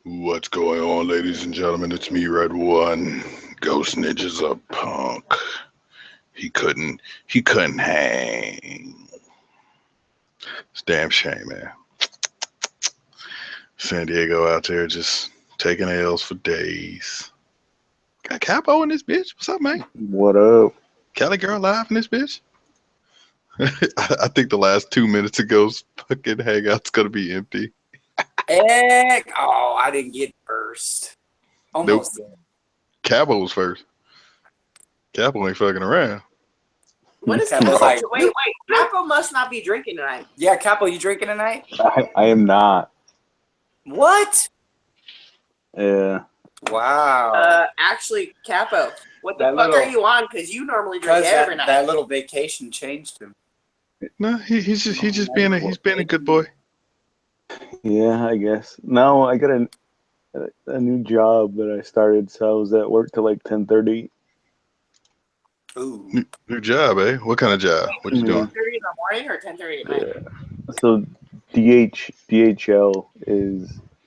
What's going on, ladies and gentlemen? It's me, Red One. Ghost Ninja's a punk. He couldn't hang. It's a damn shame, man. San Diego out there just taking L's for days. Got Capo in this bitch. What's up, man? What up? Cali girl live in this bitch. I think the last 2 minutes ago's fucking hangout's gonna be empty. Heck, oh, I didn't get first. Almost. Nope. Capo was first. Capo ain't fucking around. What is Capo's Capo? like, Wait. Capo must not be drinking tonight. Yeah, Capo, you drinking tonight? I am not. What? Yeah. Wow. Actually, Capo, what the That fuck little- are you on? Because you normally drink Because every night. that little vacation changed him. No, he's just being a good boy. Yeah, I guess. No, I got a new job that I started, so I was at work till like 10:30. Ooh. New job, eh? What kind of job? What you doing? 10:30 in the morning or 10:30 at night? Yeah. So DHL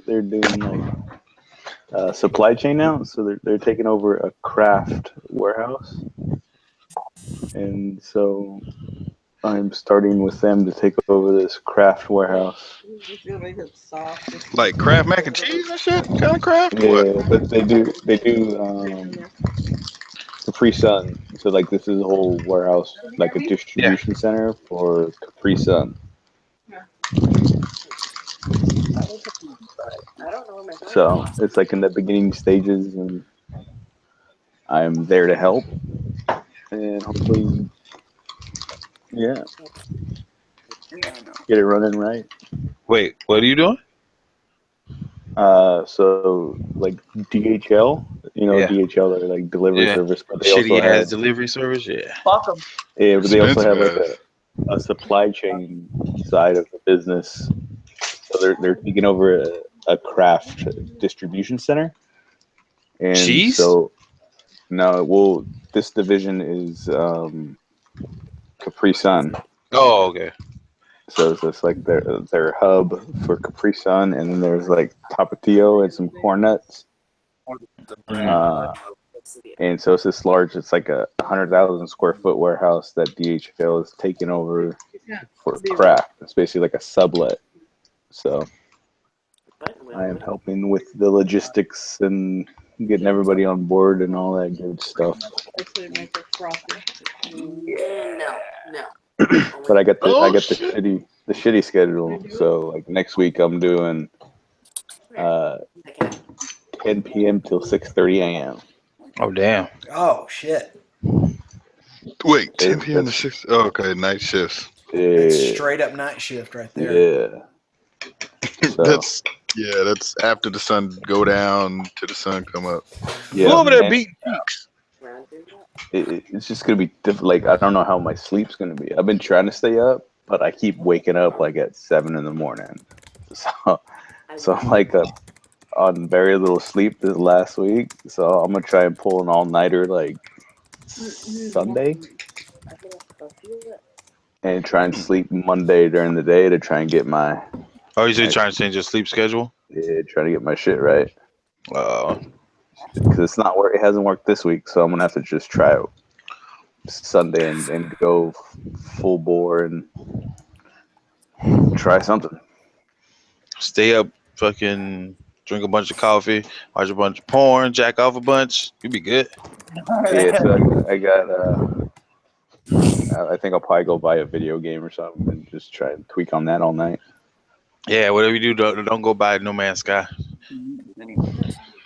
they're doing like supply chain now, so they're taking over a craft warehouse, and so I'm starting with them to take over this craft warehouse. Like Kraft mac and cheese and shit? Kind of craft? Yeah, What? but they do Capri Sun. So like this is a whole warehouse, like a distribution center for Capri Sun. I don't know where my phone So is. it's like in the beginning stages, and I'm there to help, and hopefully, yeah, get it running right. Wait, what are you doing? So like DHL, Yeah. DHL, they're like delivery Yeah. service, but they Shitty also have, ass delivery service. Yeah. Fuck 'em. yeah, but they also have like Expensive a supply chain side of the business. So they're taking over a craft distribution center, and Cheese? so no, well, this division is Capri Sun. Oh, okay. So it's like their hub for Capri Sun, and then there's like Tapatio and some corn nuts. And so it's this large. It's like a 100,000 square foot warehouse that DHL is taking over for craft. It's basically like a sublet. So I am helping with the logistics and getting everybody on board and all that good stuff. No. But I got the shitty schedule. So like next week I'm doing 10 p.m. till 6:30 a.m. Oh, damn. Oh shit! Wait, 10 p.m. to That's- 6. Oh, okay, night shifts. It's Yeah, straight up night shift right there. yeah. So, That's after the sun go down to the sun come up. yeah. Who over there and beating cheeks? it's just gonna be like I don't know how my sleep's gonna be. I've been trying to stay up, but I keep waking up like at 7 in the morning. So I'm like on very little sleep this last week. So I'm gonna try and pull an all-nighter like Sunday and try and sleep Monday during the day to try and get my Oh, you said trying to change your sleep schedule? try to get my shit right. Because it's not it hasn't worked this week, so I'm gonna have to just try it Sunday and go full bore and try something. Stay up, fucking drink a bunch of coffee, watch a bunch of porn, jack off a bunch. You be good. Yeah, so I got I think I'll probably go buy a video game or something and just try and tweak on that all night. Yeah, whatever you do, don't go buy No Man's Sky.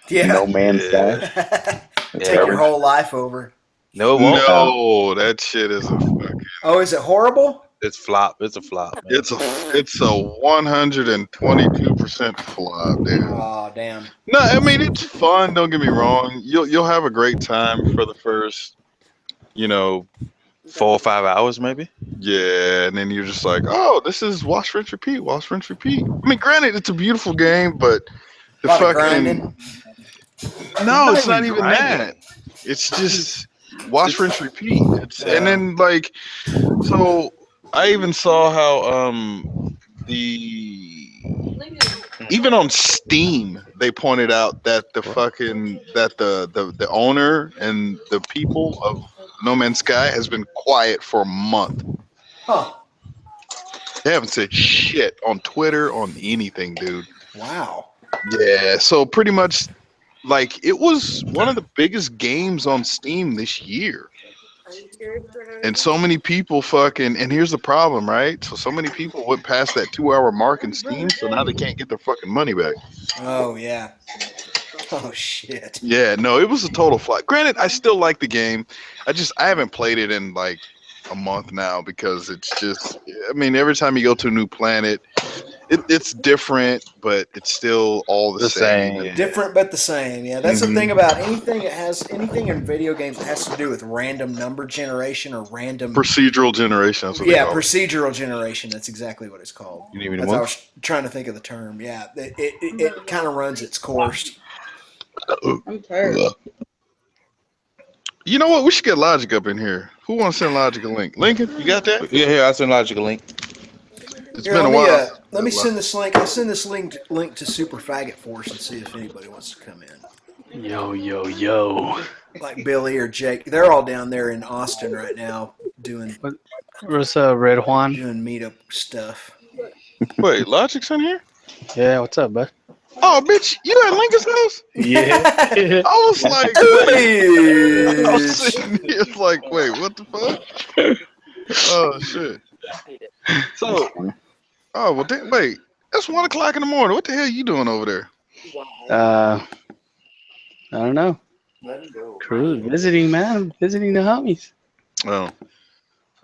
Yeah. No Man's Sky. Take your whole life over. No, it won't. No, that shit is a fucking. Oh, is it horrible? It's flop. It's a flop. Man. It's a 122% flop, dude. Oh damn. No, I mean it's fun. Don't get me wrong. You'll have a great time for the first, 4 or 5 hours, maybe. yeah, and then you're just like, oh, this is wash, rinse, repeat, wash, rinse, repeat. I mean, granted, it's a beautiful game, but the Lot of fucking grinding. no, it's not even even grinding. that. It's just wash, rinse, repeat. And then like, so I even saw how the even on Steam, they pointed out that the owner and the people of No Man's Sky has been quiet for a month. Huh. They haven't said shit on Twitter, on anything, dude. Wow. Yeah, so pretty much, like, it was one of the biggest games on Steam this year. And so many people and here's the problem, right? So many people went past that 2-hour mark in Steam, so now they can't get their fucking money back. Oh, yeah. Oh, shit. Yeah, no, it was a total flop. Granted, I still like the game. I haven't played it in like a month now because it's just, I mean, every time you go to a new planet, it's different, but it's still all the same. Yeah. Different but the same. Yeah, that's the thing about anything in video games that has to do with random number generation or random Procedural generation. That's what they call it. procedural generation. That's exactly what it's called. You need me to That's I move? was trying to think of the term. Yeah, it kind of runs its course. I'm tired. You know what? We should get Logic up in here. Who wants to send Logic a link? Lincoln, you got that? Yeah, here, I'll send Logic a link. It's Here, been a let me, while. let me send this link. I'll send this link to Super Faggot Force and see if anybody wants to come in. Yo. Like Billy or Jake, they're all down there in Austin right now doing What's up, Red Juan? meetup stuff. Wait, Logic's in here? Yeah, what's up, bud? Oh, bitch, you at Lincoln's house? Yeah. I was like, wait. I was sitting here like, wait, what the fuck? Oh, shit. So, oh, well, wait, that's 1 o'clock in the morning. What the hell are you doing over there? I don't know. Cruise, visiting, man. Visiting the homies. Oh,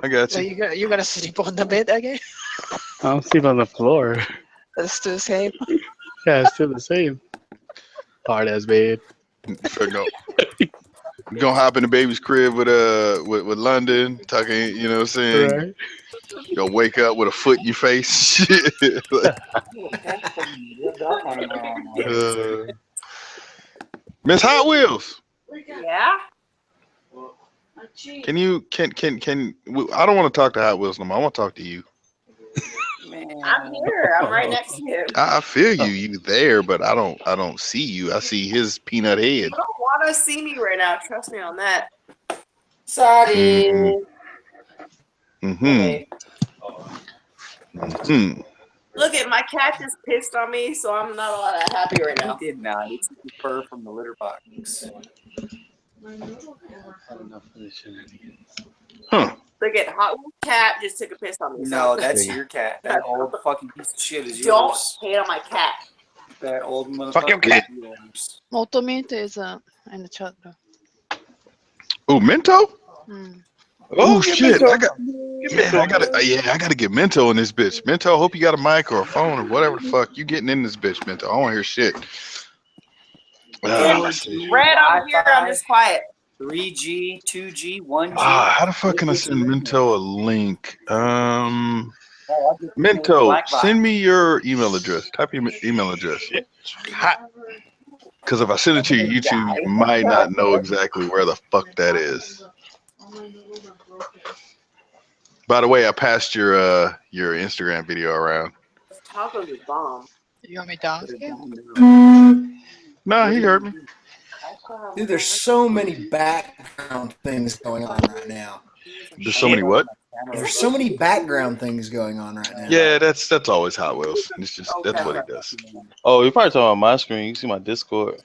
I got So you. you gonna sleep on the bed again? I'll sleep on the floor. That's still the same. Yeah, it's still the same. Hard ass bed. Go. You gonna hop in the baby's crib with London, talking, you know what I'm saying? Right. Go wake up with a foot in your face. Shit. Miss Hot Wheels, Yeah. can I don't want to talk to Hot Wheels no more. I want to talk to you. I'm here. I'm right next to you. I feel you there, but I don't see you. I see his peanut head. You don't want to see me right now. Trust me on that. Sorry. Okay. Look at my cat just pissed on me, so I'm not all that happy right now. He did not. It's the fur from the litter box. Huh. Look at Hot Wheels cat just took a piss on me. No, so that's your cat. That old fucking piece of shit is don't yours. hate on my cat. That old motherfucker. Fuck your cat. is yours. Multimint is in the chat, bro. Oh, Mento? Hmm. Oh get shit! Mento. I gotta get Mento in this bitch. Mento, hope you got a mic or a phone or whatever the fuck you getting in this bitch, Mento. I don't want to hear shit. Red, I'm here. I'm just quiet. 3G, 2G, 1G. How the fuck can I send Mento a link? Mento, send me your email address. Type your email address. Because if I send it to your YouTube, you might not know exactly where the fuck that is. By the way, I passed your Instagram video around. Tacos is bomb. You want me to ask you? No, he heard me. Dude, there's so many background things going on right now. There's so many what? There's so many background things going on right now. Yeah, that's always Hot Wheels. It's just that's what he does. Oh, you're probably talking about my screen. You can see my Discord.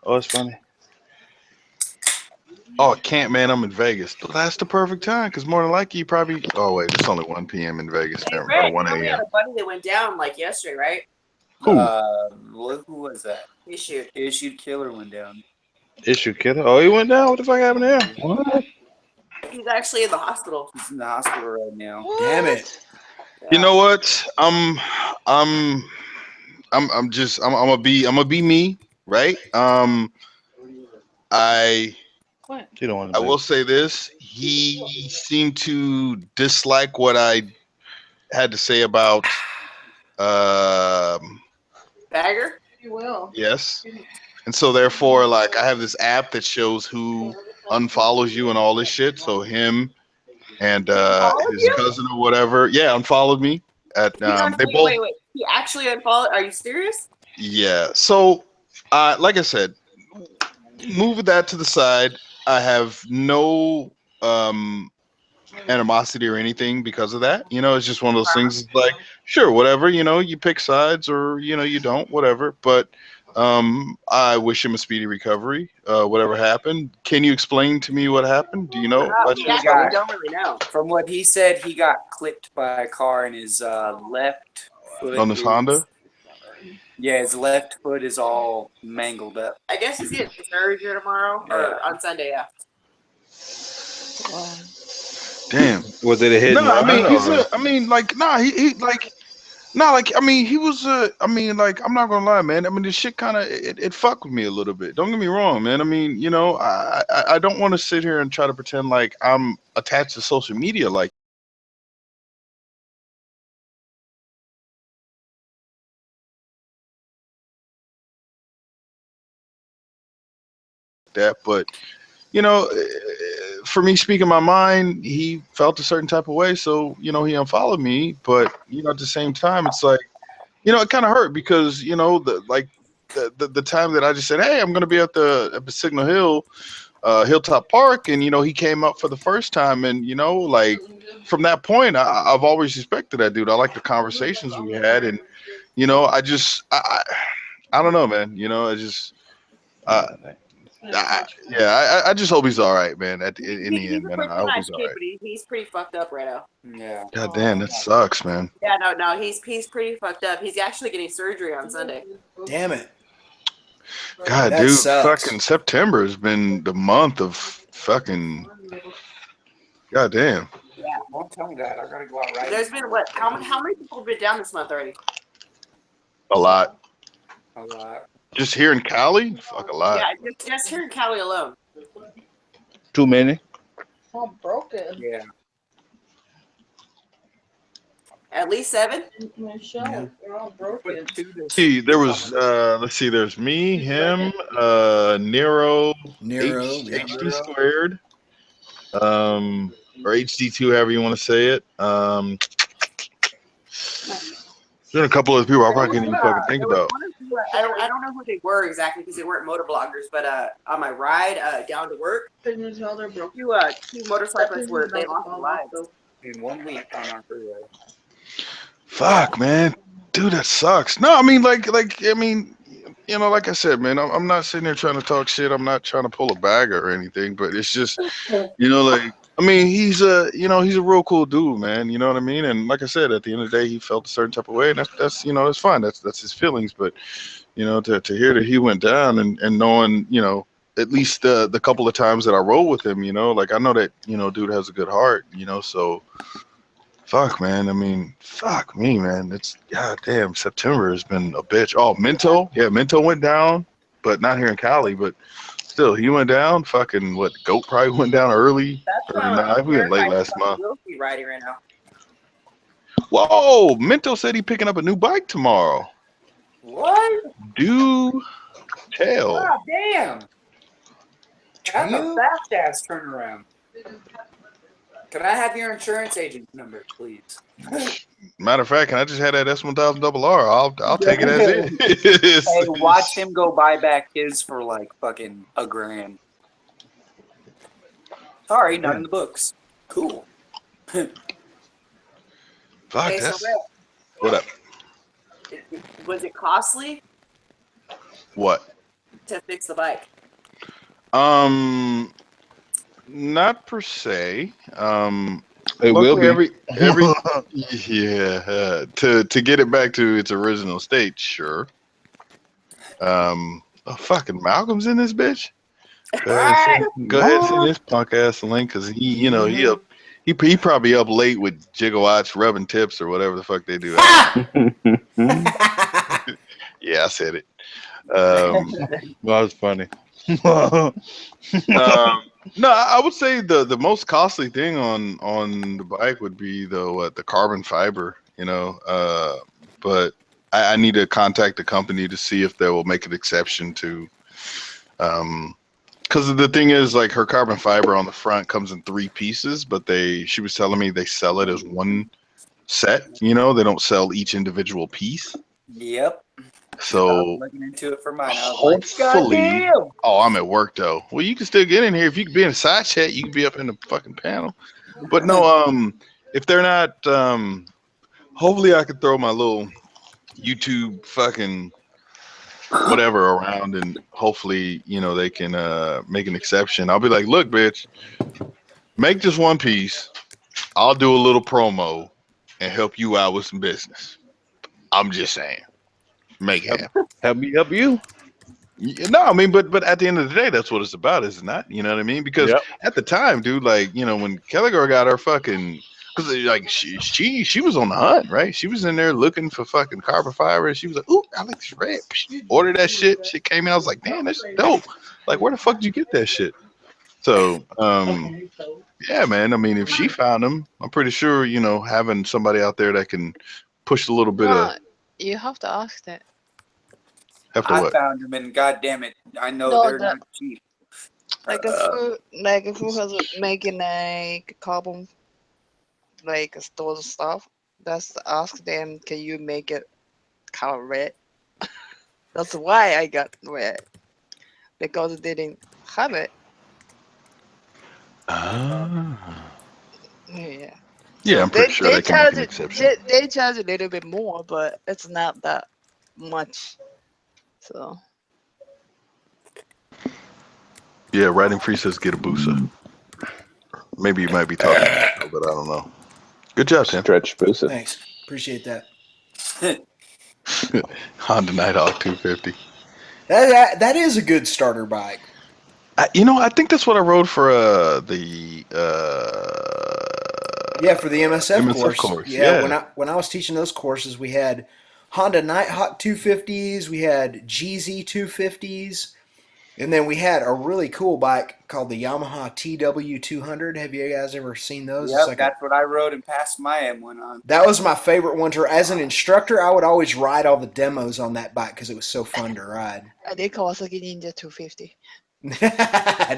Oh, it's funny. Oh, I can't, man. I'm in Vegas. That's the perfect time, because more than likely you probably. Oh wait, it's only 1 p.m. in Vegas. Hey, Or Red, 1 we had a.m. a buddy that went down like yesterday, right? Who? Who was that? Issue. Issued Killer went down. Issue killer. Oh, he went down. What the fuck happened there? What? He's actually in the hospital. He's in the hospital right now. Damn it. You know what? I'm gonna be me, right? I You don't want to. will say this. He seemed to dislike what I had to say about Bagger? yes. And so therefore, like, I have this app that shows who unfollows you and all this shit. So him and his cousin or whatever, yeah, unfollowed me. At they both. Wait. He actually unfollowed. Are you serious? Yeah. So, like I said, moving that to the side, I have no animosity or anything because of that. You know, it's just one of those things. It's like, sure, whatever. You know, you pick sides, or you don't, whatever. But I wish him a speedy recovery. Whatever happened. Can you explain to me what happened? Do you know? By We chance? actually don't really know. From what he said, he got clipped by a car and his left foot. On this Honda? Yeah, his left foot is all mangled up. I guess he's getting surgery tomorrow or on Sunday. Yeah. Damn. Was it a hit No, and I run? mean he's or- a. I mean, like, nah, he like. No, like I mean, he was. I mean, like I'm not gonna lie, man. I mean, this shit kind of it fucked with me a little bit. Don't get me wrong, man. I mean, you know, I don't want to sit here and try to pretend like I'm attached to social media like that, but you know, for me speaking my mind, he felt a certain type of way, so you know, he unfollowed me. But you know, at the same time, it's like, you know, it kind of hurt because you know, the time that I just said, hey, I'm gonna be at the Signal Hill. Hilltop Park, and you know he came up for the first time, and you know, like from that point, I've always respected that dude. I like the conversations we had, and you know, I don't know, man. You know, I just I just hope he's all right, man. In the He's end, a man, pretty I hope nice he's all kid, right. but he's pretty fucked up right now. Yeah. God damn, that sucks, man. Yeah, no, he's pretty fucked up. He's actually getting surgery on Sunday. Damn it. God, That dude, sucks. fucking September has been the month of fucking. God damn. Yeah, don't tell me that. I gotta go out right. There's been what? How many people have been down this month already? A lot. A lot. Just here in Cali, fuck a lot. Yeah, just here in Cali alone. Too many. All broken. Yeah. At least 7. My shelf, they're all broken. See, there was let's see, there's me, him, Nero, Nero, yeah. HD squared, or HD2, however you want to say it. There's a couple of people I probably can't even fucking think There was about. one or two, I don't know who they were exactly because they weren't motovloggers, but on my ride down to work, Couldn't you tell they're broken? two motorcyclists were they lost their lives. In 1 week on our freeway. Fuck, man, dude, that sucks. No, I mean, like, I mean, you know, like I said, man, I'm not sitting there trying to talk shit. I'm not trying to pull a bag or anything, but it's just, you know, like, I mean, he's a real cool dude, man. You know what I mean? And like I said, at the end of the day, he felt a certain type of way, and that's you know, that's fine. That's his feelings. But you know, to hear that he went down and knowing, you know, at least the couple of times that I rode with him, you know, like I know that, you know, dude has a good heart, you know, so fuck, man. I mean, fuck me, man. It's goddamn September has been a bitch. Oh, Minto, yeah, Minto went down, but not here in Cali, but still, he went down. Fucking what? Goat probably went down early. That's Or nah, we went late last month. Wilkie riding right now. Whoa, Minto said he picking up a new bike tomorrow. What? Do tell. God damn. That's a fast ass turnaround. Could I have your insurance agent number, please? Matter of fact, can I just have that S1000RR? I'll take it as is. Hey, watch him go buy back his for like fucking $1,000. Sorry, not in the books. Cool. Fuck, Hey, so that's Red, what up? was it costly What? to fix the bike? Not per se. It will be. Every yeah. To get it back to its original state, sure. Oh, fucking Malcolm's in this bitch. Go ahead and send this punk ass a link because he, you know, he probably up late with gigawatts rubbing tips or whatever the fuck they do. Yeah, I said it. That was funny. No, I would say the most costly thing on the bike would be the carbon fiber, you know. But I need to contact the company to see if they will make an exception to, because the thing is, like, her carbon fiber on the front comes in 3 pieces, but she was telling me they sell it as one set. You know, they don't sell each individual piece. Yep. I was So looking into it for mine. I was like, hopefully, goddamn. oh, I'm at work though. Well, you can still get in here if you can be in a side chat. You can be up in the fucking panel. But no, if they're not, hopefully I could throw my little YouTube fucking whatever around, and hopefully they can make an exception. I'll be like, look, bitch, make this one piece. I'll do a little promo and help you out with some business. I'm just saying, make it happen. Help me help you. No, I mean, but at the end of the day, that's what it's about, is it not? You know what I mean? Because Yep. at the time, dude, like when Kelly Girl got her fucking, because like she was on the hunt, right? She was in there looking for fucking carbon fiber. She was like, ooh, I like this red. She ordered that shit. Shit came in. I was like, damn, that's dope. Like, where the fuck did you get that shit? So, yeah, man. I mean, if she found them, I'm pretty sure having somebody out there that can push a little bit of No, you have to ask that. have to I what? found them, and goddamn it, I know No, they're the not cheap. like if who has making like carbon like store stuff, just ask them, can you make it color red? That's why I got red, because they didn't have it. Yeah. Yeah, So I'm pretty sure they can make an exception. they charge a little bit more, but it's not that much. So Yeah, Writing Free says get a booster. Maybe you might be talking about it, but I don't know. Good job, Tim. Stretch Boosa. Thanks. Appreciate that. Honda Nighthawk 250. That is a good starter bike. I think that's what I rode for the Yeah, for the MSF course. course. Yeah, when I was teaching those courses, we had Honda Nighthawk 250s, we had GZ 250s, and then we had a really cool bike called the Yamaha TW 200. Have you guys ever seen those? Yep, It's like that's what I rode and passed my M1 on. that was my favorite one to. As an instructor, I would always ride all the demos on that bike because it was so fun to ride. I did Kawasaki Ninja 250.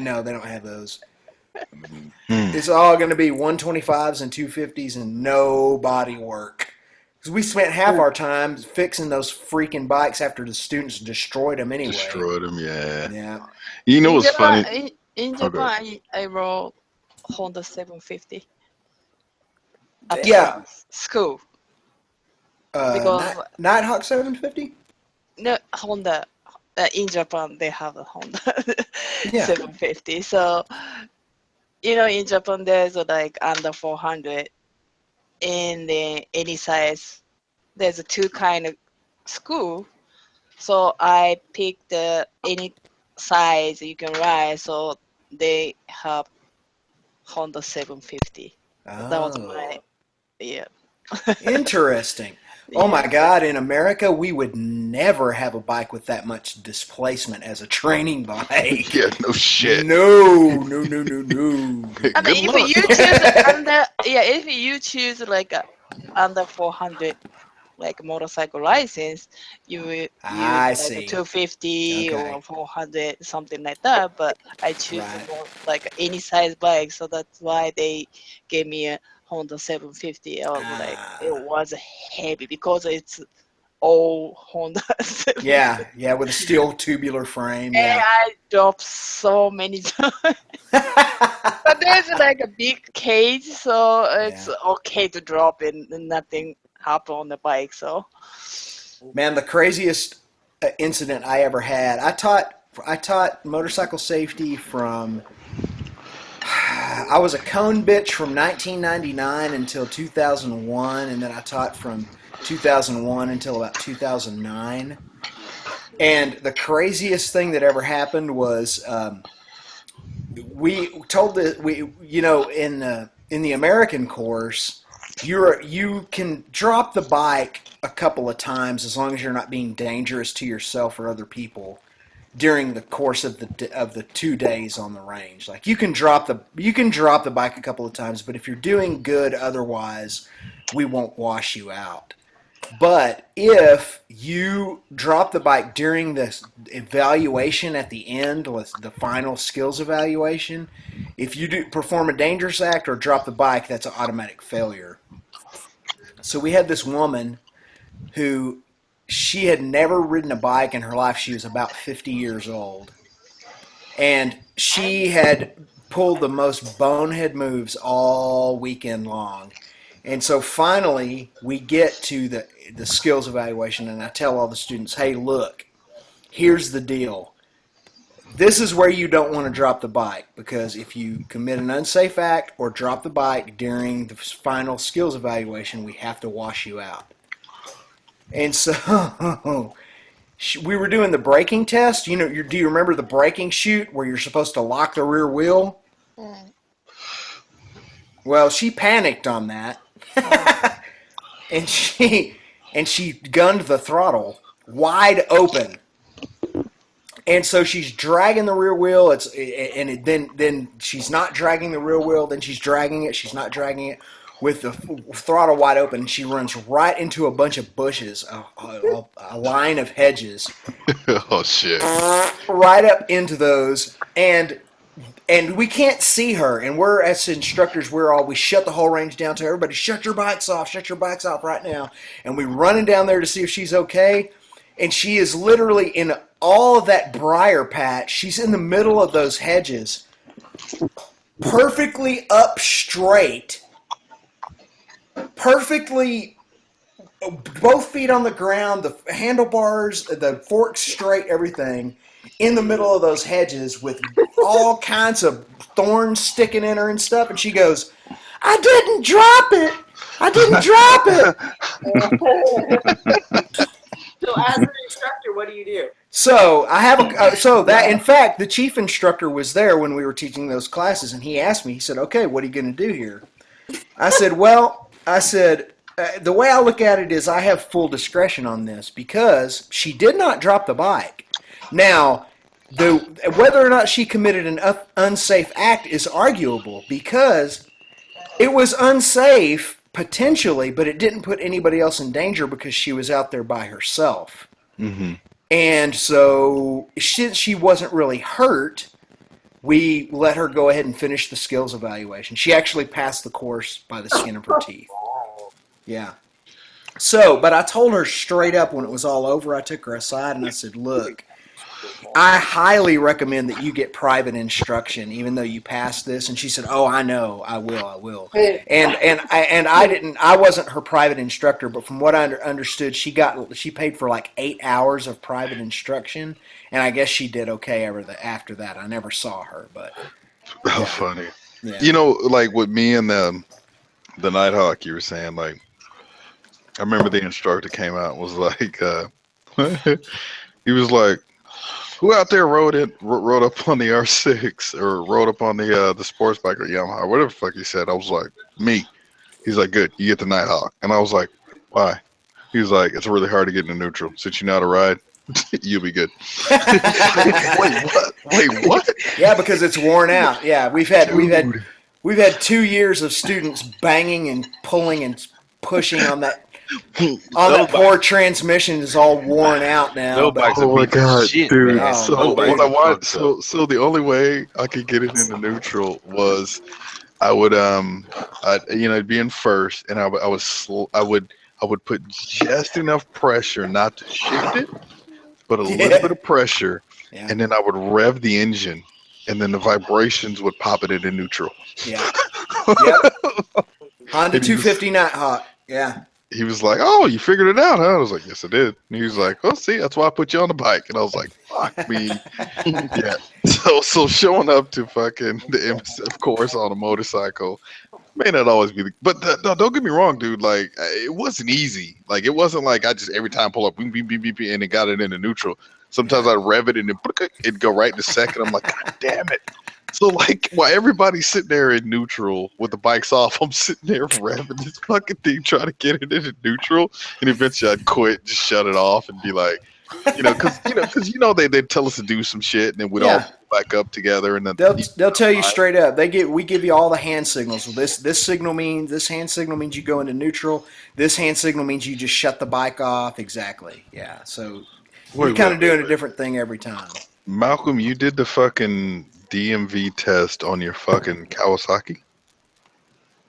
No, they don't have those. Hmm. It's all going to be 125s and 250s and no body work. Because we spent half our time fixing those freaking bikes after the students destroyed them anyway. Destroyed them, yeah. Yeah. You know In what's Japan, funny? in Oh, go ahead. Japan, I rode Honda 750 Damn. at Yeah. school. Because Nighthawk 750? no Honda in Japan they have a Honda Yeah. 750. So in Japan there's like under 400 in any size. There's two kind of school. So I picked any size you can ride. So they have Honda 750. That was my Interesting. Oh my Yeah. God! In America, we would never have a bike with that much displacement as a training bike. Yeah, no shit. No. I Good mean, luck. if you choose like under 400 like motorcycle license, you would I use like see. a 250 Okay. or 400, something like that. But I choose Right. more like any size bike, so that's why they gave me a Honda 750. I was like, it was heavy because it's all Honda 750. Yeah, with a steel tubular frame. And Yeah. I dropped so many times. But there's like a big cage, so it's okay to drop and nothing happen on the bike. So Man, the craziest incident I ever had. I taught motorcycle safety from. I was a cone bitch from 1999 until 2001, and then I taught from 2001 until about 2009. And the craziest thing that ever happened was we told in the American course, you can drop the bike a couple of times as long as you're not being dangerous to yourself or other people during the course of the 2 days on the range. Like you can drop the bike a couple of times, but if you're doing good otherwise, we won't wash you out. But if you drop the bike during this evaluation at the end, with the final skills evaluation, if you do perform a dangerous act or drop the bike, that's an automatic failure. So we had this woman who she had never ridden a bike in her life. She was about 50 years old. And she had pulled the most bonehead moves all weekend long. And so finally, we get to the skills evaluation, and I tell all the students, hey, look, here's the deal. This is where you don't want to drop the bike, because if you commit an unsafe act or drop the bike during the final skills evaluation, we have to wash you out. And so we were doing the braking test. You know, do you remember the braking chute where you're supposed to lock the rear wheel? Mm. Well, she panicked on that, and she gunned the throttle wide open. And so she's dragging the rear wheel. Then she's not dragging the rear wheel. Then she's dragging it. She's not dragging it with the throttle wide open. And she runs right into a bunch of bushes, a line of hedges. Oh shit! Right up into those, and we can't see her. And we're, as instructors, we shut the whole range down to everybody. Shut your bikes off right now. And we running down there to see if she's okay. And she is literally in all of that briar patch. She's in the middle of those hedges, perfectly up straight, perfectly both feet on the ground, the handlebars, the forks straight, everything, in the middle of those hedges with all kinds of thorns sticking in her and stuff. And she goes, I didn't drop it. So as an instructor, what do you do? So I have in fact, the chief instructor was there when we were teaching those classes, and he asked me, he said, okay, what are you going to do here? I said, the way I look at it is I have full discretion on this because she did not drop the bike. Now, whether or not she committed an unsafe act is arguable because it was unsafe potentially, but it didn't put anybody else in danger because she was out there by herself. Mm-hmm. And so since she wasn't really hurt, we let her go ahead and finish the skills evaluation. She actually passed the course by the skin of her teeth. Yeah. So, but I told her straight up when it was all over, I took her aside and I said, look, I highly recommend that you get private instruction, even though you passed this. And she said, oh, I know, I will. And I wasn't her private instructor, but from what I understood, she paid for like 8 hours of private instruction. And I guess she did okay after that. I never saw her, but. That was funny. Yeah. You know, like with me and the Nighthawk, you were saying, like, I remember the instructor came out and was like, he was like, who out there rode up on the R6 or rode up on the sports bike or Yamaha, whatever the fuck he said. I was like, me. He's like, good, you get the Nighthawk. And I was like, why? He was like, it's really hard to get into neutral. Since you know how to ride, you'll be good. Wait, what? Yeah, because it's worn out. Yeah, we've had 2 years of students banging and pulling and pushing on that. That poor transmission is all worn out now. Oh my god, shit, dude! man. So the only way I could get it into neutral was I would I'd be in first, and I would put just enough pressure not to shift it, but a little bit of pressure, and then I would rev the engine, and then the vibrations would pop it into neutral. Yeah. Yep. Honda 250 Nighthawk. Yeah. He was like, "Oh, you figured it out, huh?" I was like, "Yes, I did." And he was like, "Oh, see, that's why I put you on the bike." And I was like, "Fuck me." Yeah. So showing up to fucking the MSF course on a motorcycle may not always be but no, don't get me wrong, dude. Like, it wasn't easy. Like, it wasn't like I just every time pull up, beep, beep, beep, beep, and it got it into neutral. Sometimes I'd rev it and it'd go right in a second. I'm like, God damn it. So, like, while everybody's sitting there in neutral with the bikes off, I'm sitting there revving this fucking thing, trying to get it into neutral. And eventually I'd quit, just shut it off and be like, because they tell us to do some shit and then we'd all back up together. And then they'll tell you straight up. We give you all the hand signals. Well, this hand signal means you go into neutral. This hand signal means you just shut the bike off. Exactly. Yeah. So you're kind of doing a different thing every time. Malcolm, you did the fucking DMV test on your fucking Kawasaki?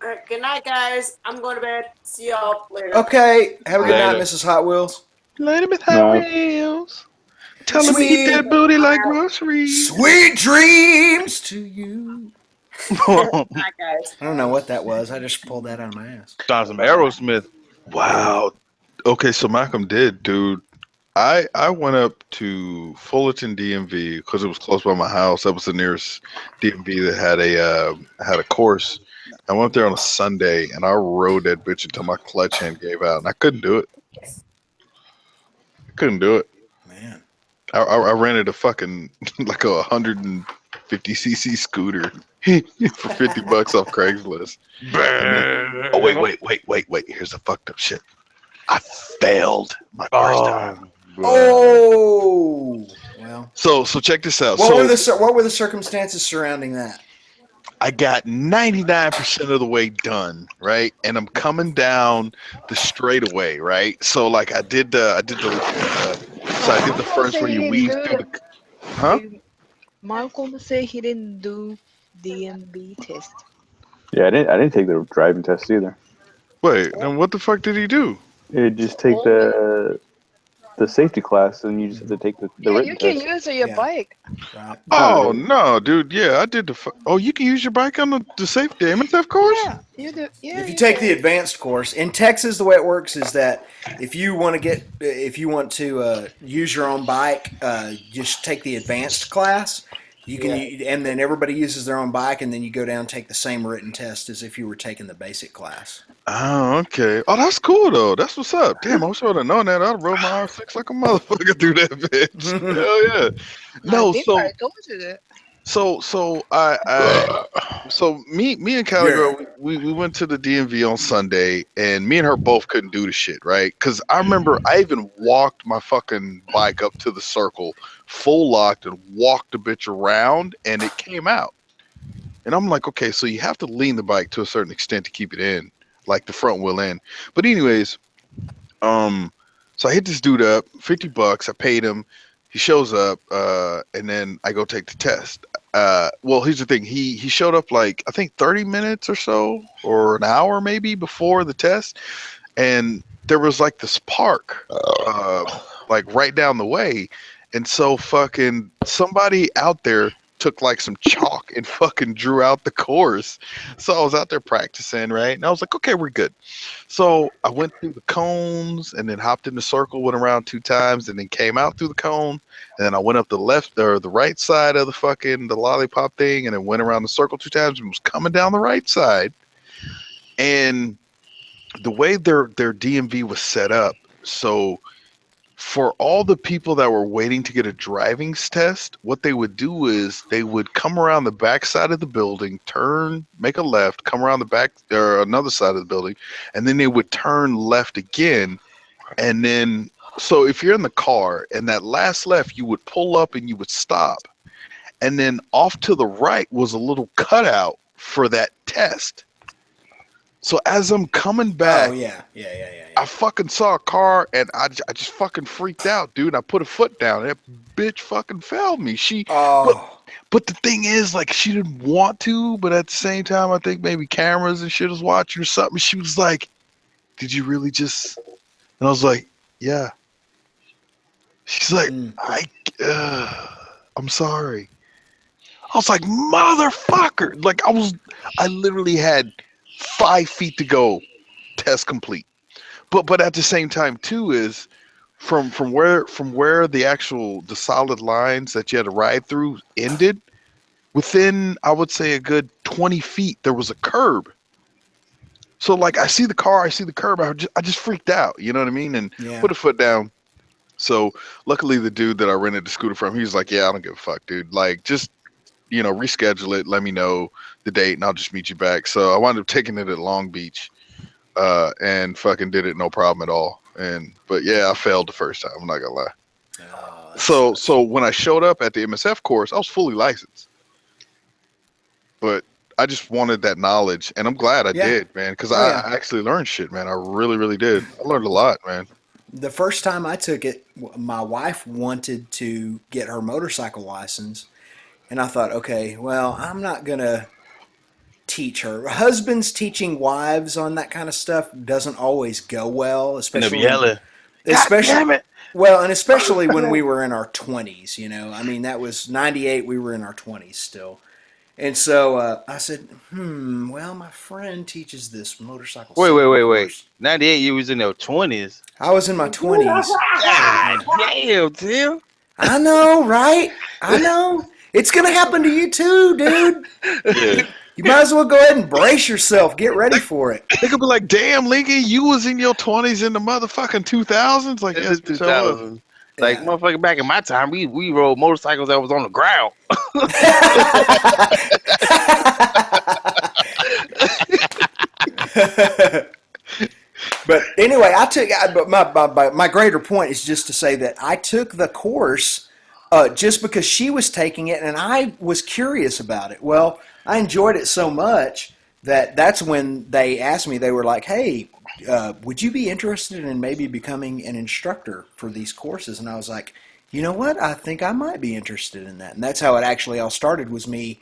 All right, good night, guys. I'm going to bed. See y'all later. Okay, have a good night, Later. Mrs. Hot Wheels. Later, Miss No. Hot Wheels. Tell him to eat Sweet, that booty like groceries. sweet dreams to you. Night, guys. I don't know what that was. I just pulled that out of my ass. Done some Aerosmith. Wow. Okay, so Malcolm did, dude. I went up to Fullerton DMV because it was close by my house. That was the nearest DMV that had a course. I went there on a Sunday and I rode that bitch until my clutch hand gave out, and I couldn't do it. I couldn't do it. Man. I rented a fucking like a 150cc scooter for $50 off Craigslist. And then, oh wait! Here's the fucked up shit. I failed my first time. Oh, well. So check this out. What So were the circumstances surrounding that? I got 99% of the way done, right? And I'm coming down the straightaway, right? So like I did the first where you weave through the, huh? Malcolm said he didn't do DMV test. Yeah, I didn't take the driving test either. Wait, then what the fuck did he do? You just take the safety class, and you just have to take the Yeah, written you can test. use your Yeah. bike. Right. Oh no, dude. Yeah, I did the. Oh, you can use your bike on the safety MSF course. Yeah, you do. Yeah, If you take the can. advanced course in Texas, the way it works is that if you want to use your own bike, just take the advanced class. You can, and then everybody uses their own bike, and then you go down and take the same written test as if you were taking the basic class. Oh, okay. Oh, that's cool though. That's what's up. Damn, I wish I would have known that. I'd have rode my R6 like a motherfucker through that bitch. Hell yeah. I No, think I told you that. so me and Callie girl, we went to the DMV on Sunday, and me and her both couldn't do the shit, right? Because I remember I even walked my fucking bike up to the circle, full locked, and walked the bitch around, and it came out. And I'm like, okay, so you have to lean the bike to a certain extent to keep it in, like the front wheel in. But anyways, so I hit this dude up, $50. I paid him. He shows up, and then I go take the test. Well, here's the thing. He showed up like I think 30 minutes or so, or an hour maybe before the test, and there was like this park, like right down the way, and so fucking somebody out there took like some chalk and fucking drew out the course. So I was out there practicing, right? And I was like, okay, we're good. So I went through the cones and then hopped in the circle, went around 2 times, and then came out through the cone. And then I went up the left or the right side of the lollipop thing, and then went around the circle 2 times and was coming down the right side. And the way their DMV was set up, so for all the people that were waiting to get a driving test, what they would do is they would come around the back side of the building, turn, make a left, come around the back or another side of the building, and then they would turn left again. And then, so if you're in the car and that last left, you would pull up and you would stop. And then off to the right was a little cutout for that test. So as I'm coming back, yeah. I fucking saw a car and I just fucking freaked out, dude. I put a foot down and that bitch fucking failed me. But the thing is, like, she didn't want to, but at the same time, I think maybe cameras and shit was watching or something. She was like, "Did you really just?" And I was like, "Yeah." She's like, "I'm sorry." I was like, "Motherfucker!" Like I literally had 5 feet to go, test complete. But at the same time too is from where the solid lines that you had to ride through ended, within I would say a good 20 feet there was a curb. So like I see the car, I see the curb, I just freaked out, you know what I mean? And put a foot down. So luckily the dude that I rented the scooter from, he was like, "Yeah, I don't give a fuck, dude. Like just reschedule it, let me know the date and I'll just meet you back." So I wound up taking it at Long Beach. And fucking did it no problem at all. But yeah, I failed the first time. I'm not gonna lie. So when I showed up at the MSF course, I was fully licensed. But I just wanted that knowledge, and I'm glad I did, man, because I actually learned shit, man. I really, really did. I learned a lot, man. The first time I took it, my wife wanted to get her motorcycle license, and I thought, okay, well, I'm not gonna teach her. Husbands teaching wives on that kind of stuff doesn't always go well, And they'll be especially yelling. God damn it! well, and especially when we were in our 20s. You know, I mean, that was 98. We were in our 20s still. And so I said, well, my friend teaches this motorcycle safety Wait. course. 98, you was in your 20s. I was in my 20s. God damn, Tim. I know, right? I know. It's going to happen to you too, dude. Yeah. You might as well go ahead and brace yourself. Get ready for it. They could be like, damn, Lincoln, you was in your 20s in the motherfucking 2000s? Like, This yes, is bitch, I was. 2000. Like, Yeah. motherfucker, back in my time, we rode motorcycles that was on the ground. But anyway, but my greater point is just to say that I took the course just because she was taking it and I was curious about it. Well, I enjoyed it so much that's when they asked me, they were like, hey, would you be interested in maybe becoming an instructor for these courses? And I was like, you know what? I think I might be interested in that. And that's how it actually all started, was me.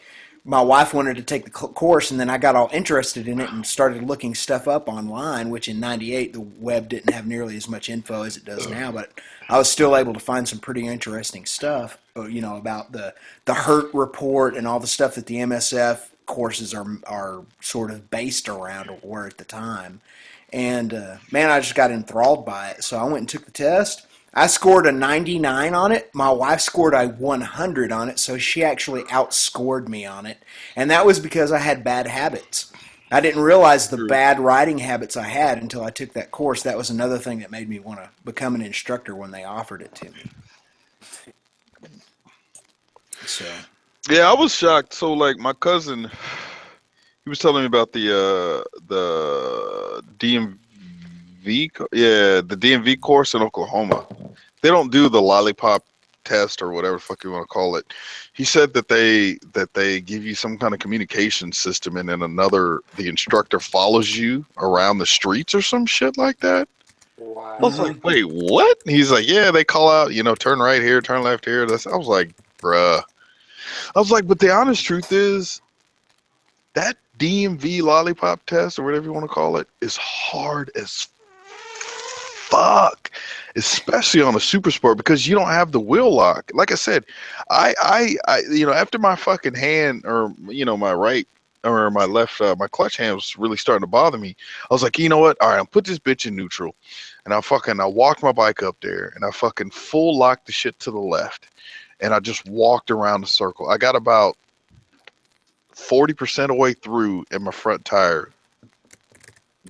My wife wanted to take the course, and then I got all interested in it and started looking stuff up online, which in 98 the web didn't have nearly as much info as it does now, but I was still able to find some pretty interesting stuff, you know, about the hurt report and all the stuff that the MSF courses are sort of based around, or were at the time. And man, I just got enthralled by it. So I went and took the test. I scored a 99 on it. My wife scored a 100 on it, so she actually outscored me on it. And that was because I had bad habits. I didn't realize the bad riding habits I had until I took that course. That was another thing that made me want to become an instructor when they offered it to me. So, Yeah, I was shocked. So, like, my cousin, he was telling me about the DMV, the DMV course in Oklahoma. They don't do the lollipop test or whatever the fuck you want to call it. He said that they give you some kind of communication system, and then the instructor follows you around the streets or some shit like that. Wow. I was like, wait, what? He's like, yeah, they call out, turn right here, turn left here. I was like, bruh. I was like, but the honest truth is, that DMV lollipop test, or whatever you want to call it, is hard as fuck, especially on a super sport, because you don't have the wheel lock. Like I said, I after my fucking hand, or my right or my left, my clutch hand was really starting to bother me. I was like, you know what? All right, I'll put this bitch in neutral, and I walked my bike up there, and I fucking full locked the shit to the left, and I just walked around the circle. I got about 40% of the way through, and my front tire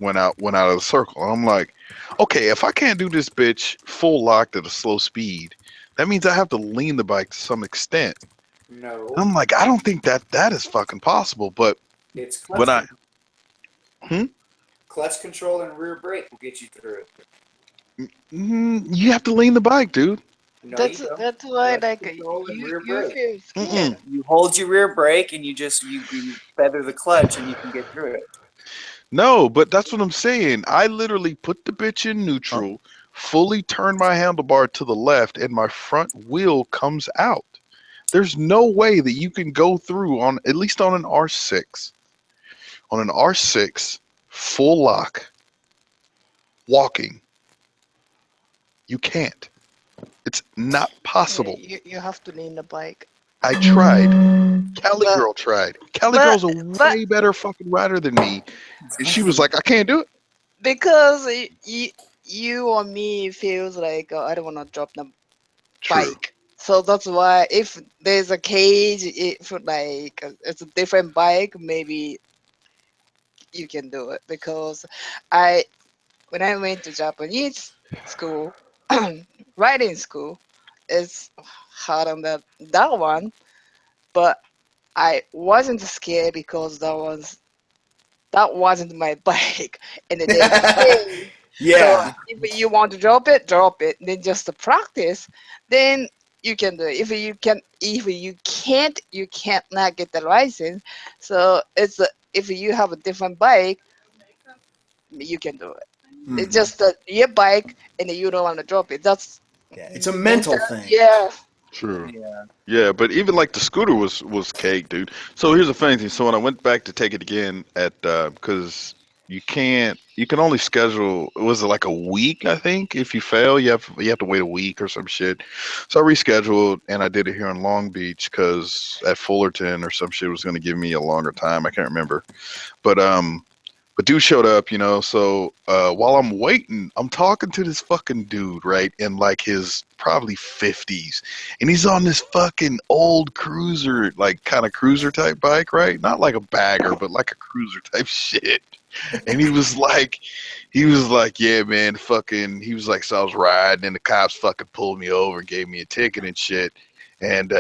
went out of the circle. And I'm like, okay, if I can't do this bitch full locked at a slow speed, that means I have to lean the bike to some extent. No. And I'm like, I don't think that is fucking possible. But It's when clutch control and rear brake will get you through it. you have to lean the bike, dude. No, That's you don't. that's why, Clutch like, control and you rear you brake. feel scared. You hold your rear brake and you feather the clutch and you can get through it. No, but that's what I'm saying. I literally put the bitch in neutral, fully turn my handlebar to the left, and my front wheel comes out. There's no way that you can go through at least on an R6. On an R6, full lock, walking. You can't. It's not possible. You have to lean the bike. I tried. Cali But- girl tried. Cali but- girl's a but- way better fucking rider than me. And she was like, I can't do it. Because you or me feels like, I don't want to drop the True. bike. So that's why if there's a cage, if like it's a different bike, maybe you can do it. Because when I went to Japanese school, riding school, it's hard on that one, but I wasn't scared because that wasn't my bike, and then yeah. So if you want to drop it. Then just to practice, then you can do it. If you can't, you can't not get the license. So if you have a different bike, you can do it. It's just your bike, and you don't want to drop it. That's Yeah, it's a mental thing. Yeah. True. Yeah. Yeah, but even like the scooter was cake, dude. So here's the funny thing. So when I went back to take it again at because you can only schedule, was it like a week, I think? If you fail, you have to wait a week or some shit. So I rescheduled and I did it here in Long Beach because at Fullerton or some shit was going to give me a longer time. I can't remember. But dude showed up, so while I'm waiting, I'm talking to this fucking dude, right? In like his probably 50s. And he's on this fucking old cruiser, like kind of cruiser type bike, right? Not like a bagger, but like a cruiser type shit. And he was like, yeah, man, fucking, he was like, so I was riding and the cops fucking pulled me over and gave me a ticket and shit. And,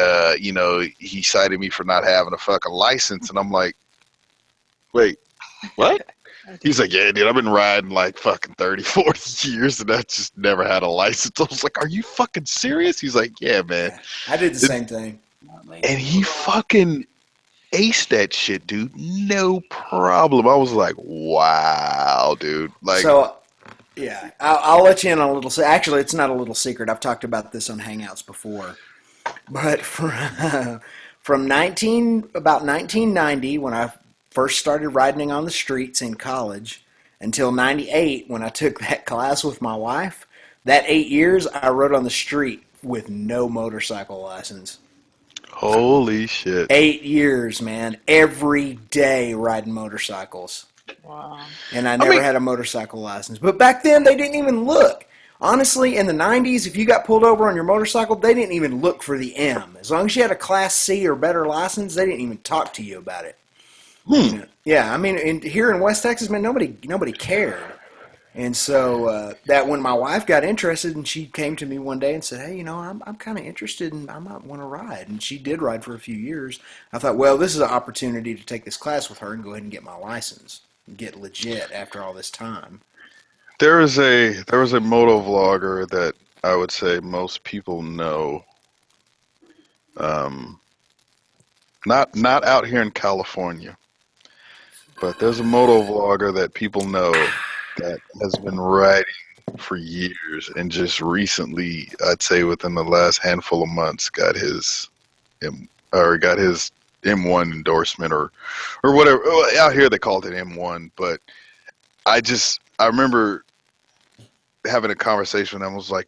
he cited me for not having a fucking license. And I'm like, wait, what? He's like, yeah, dude, I've been riding like fucking 30, 40 years and I just never had a license. I was like, are you fucking serious? He's like, yeah, man. Yeah, I did the same thing. And he fucking aced that shit, dude. No problem. I was like, wow, dude. Like, So, yeah, I'll let you in on a little. Actually, it's not a little secret. I've talked about this on Hangouts before. But from about 1990, when I first started riding on the streets in college, until 98, when I took that class with my wife, that 8 years I rode on the street with no motorcycle license. holy shit. 8 years, man. Every day riding motorcycles. Wow. And I never had a motorcycle license. But back then, they didn't even look. Honestly, in the 90s, if you got pulled over on your motorcycle, they didn't even look for the M. As long as you had a Class C or better license, they didn't even talk to you about it. Yeah, I mean, here in West Texas, man, nobody cared. And so that when my wife got interested, and she came to me one day and said, "Hey, I'm kind of interested, and I might want to ride." And she did ride for a few years. I thought, well, this is an opportunity to take this class with her and go ahead and get my license, and get legit after all this time. There was a moto vlogger that I would say most people know. Not out here in California, but there's a moto vlogger that people know that has been riding for years and just recently, I'd say within the last handful of months, got his M1 endorsement or whatever. Out here they called it M1, but I remember having a conversation and I was like,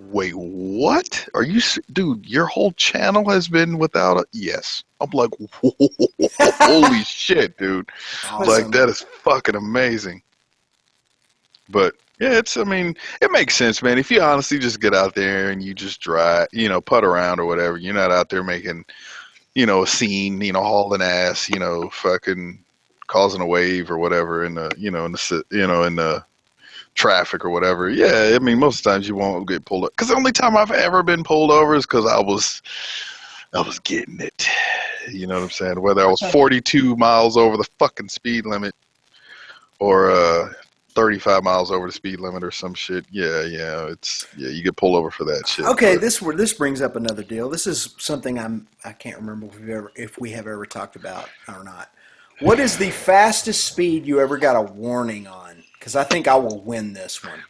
wait, what? Are you, dude, your whole channel has been without a, yes. I'm like, holy shit, dude. Awesome. Like, that is fucking amazing. But yeah, it makes sense, man. If you honestly just get out there and you just drive, putt around or whatever, you're not out there making, a scene, hauling ass, fucking causing a wave or whatever in the, in the traffic or whatever. Yeah, I mean, most times you won't get pulled up. Because the only time I've ever been pulled over is because I was getting it. You know what I'm saying? Whether I was 42 miles over the fucking speed limit or 35 miles over the speed limit or some shit. Yeah, you get pulled over for that shit. Okay, this brings up another deal. This is something I can't remember if we have ever talked about or not. What is the fastest speed you ever got a warning on? Because I think I will win this one.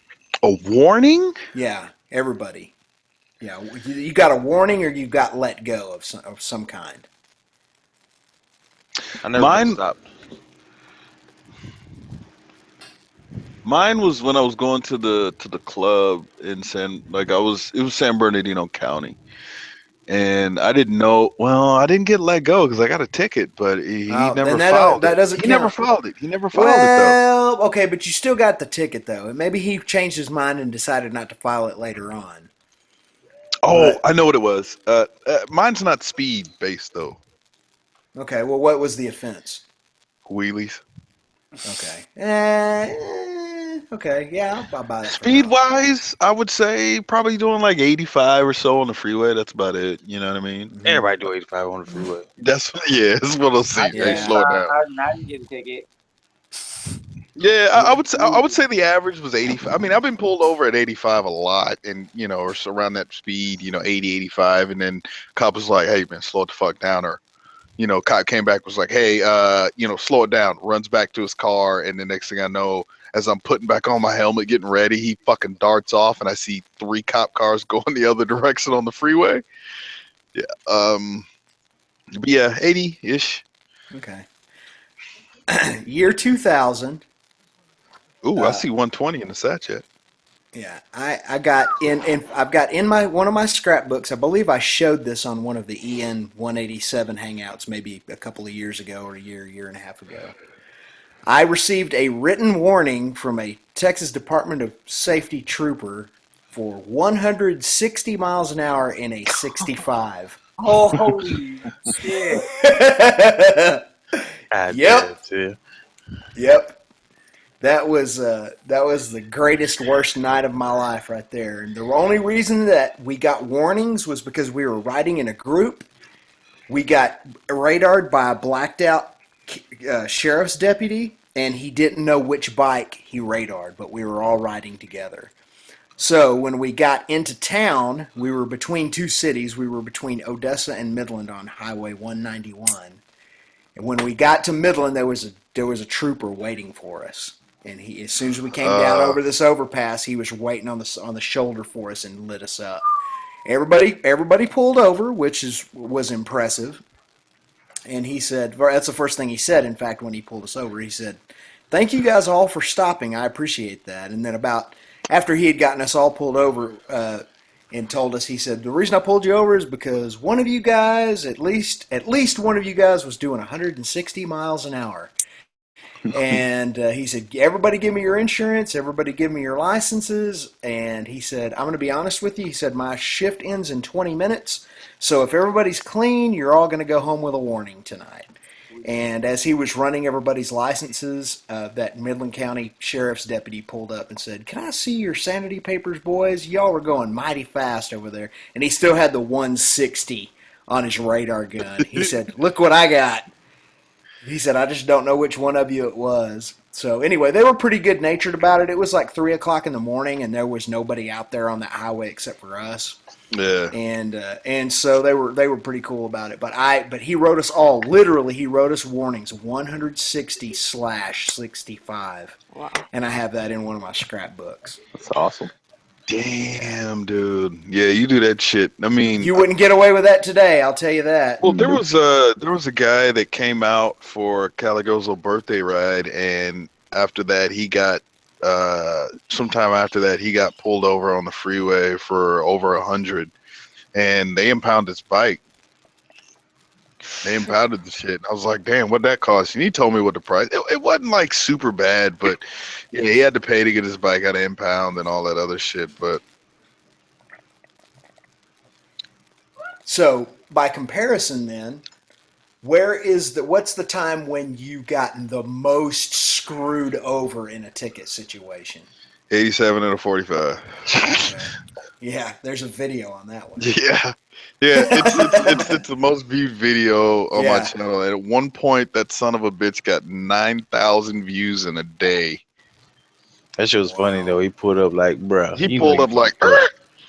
A warning? Yeah, everybody. Yeah, you got a warning or you got let go of some kind. I never been stopped. Mine was when I was going to the club in it was San Bernardino County. And I didn't know. Well, I didn't get let go because I got a ticket, but he never filed it. Doesn't He count. never filed it. He never filed it Well, okay, but you still got the ticket though. Maybe he changed his mind and decided not to file it later on. Oh, I know what it was. Mine's not speed based though. Okay, well, what was the offense? Wheelies. Okay. Okay, yeah, I'll buy that. Speed wise, I would say probably doing like 85 or so on the freeway. That's about it. You know what I mean? Everybody do 85 on the freeway. That's what I'll see. Yeah. They slow it down. Now you get a ticket. Yeah, I would say the average was 85. I mean, I've been pulled over at 85 a lot, and or so around that speed, 80, 85, and then cop was like, "Hey, man, slow it the fuck down," or cop came back was like, "Hey, slow it down." Runs back to his car, and the next thing I know, as I'm putting back on my helmet, getting ready, he fucking darts off, and I see 3 cop cars going the other direction on the freeway. But yeah, 80-ish. Okay. Year 2000. Ooh, I see 120 in the sachet. Yeah, I got I've got in my one of my scrapbooks. I believe I showed this on one of the EN 187 hangouts maybe a couple of years ago or year and a half ago. I received a written warning from a Texas Department of Safety trooper for 160 miles an hour in a 65. Holy shit. God damn, Yep. too. Yep. That was the greatest worst night of my life right there. And the only reason that we got warnings was because we were riding in a group. We got radared by a blacked out sheriff's deputy, and he didn't know which bike he radared, but we were all riding together. So when we got into town, we were between two cities. We were between Odessa and Midland on Highway 191. And when we got to Midland, there was a trooper waiting for us. And he, as soon as we came down over this overpass, he was waiting on the shoulder for us and lit us up. Everybody pulled over, which was impressive. And he said, that's the first thing he said. In fact, when he pulled us over, he said, "Thank you guys all for stopping. I appreciate that." And then after he had gotten us all pulled over and told us, he said, "The reason I pulled you over is because one of you guys, at least one of you guys, was doing 160 miles an hour." And he said, "Everybody give me your insurance. Everybody give me your licenses." And he said, "I'm going to be honest with you." He said, "My shift ends in 20 minutes. So if everybody's clean, you're all going to go home with a warning tonight." And as he was running everybody's licenses, that Midland County Sheriff's deputy pulled up and said, "Can I see your sanity papers, boys? Y'all were going mighty fast over there." And he still had the 160 on his radar gun. He said, "Look what I got." He said, "I just don't know which one of you it was." So anyway, they were pretty good natured about it. It was like 3 o'clock in the morning, and there was nobody out there on that highway except for us. Yeah. And so they were pretty cool about it. But he wrote us all, literally, he wrote us warnings 160/65. Wow. And I have that in one of my scrapbooks. That's awesome. Damn, dude. Yeah, you do that shit. I mean, You wouldn't get away with that today, I'll tell you that. well, there was a guy that came out for Caligozo birthday ride, and after that, he got sometime after that, he got pulled over on the freeway for over 100, and they impounded his bike. They impounded the shit. I was like, "Damn, what'd that cost?" And he told me what the price. It wasn't like super bad, but yeah, he had to pay to get his bike out of impound and all that other shit. But So by comparison then, what's the time when you gotten the most screwed over in a ticket situation? 87 and a 45. Yeah, there's a video on that one. Yeah, it's the most viewed video on my channel. And at one point, that son of a bitch got 9,000 views in a day. That shit was funny though. He pulled up like, bro. He pulled up like,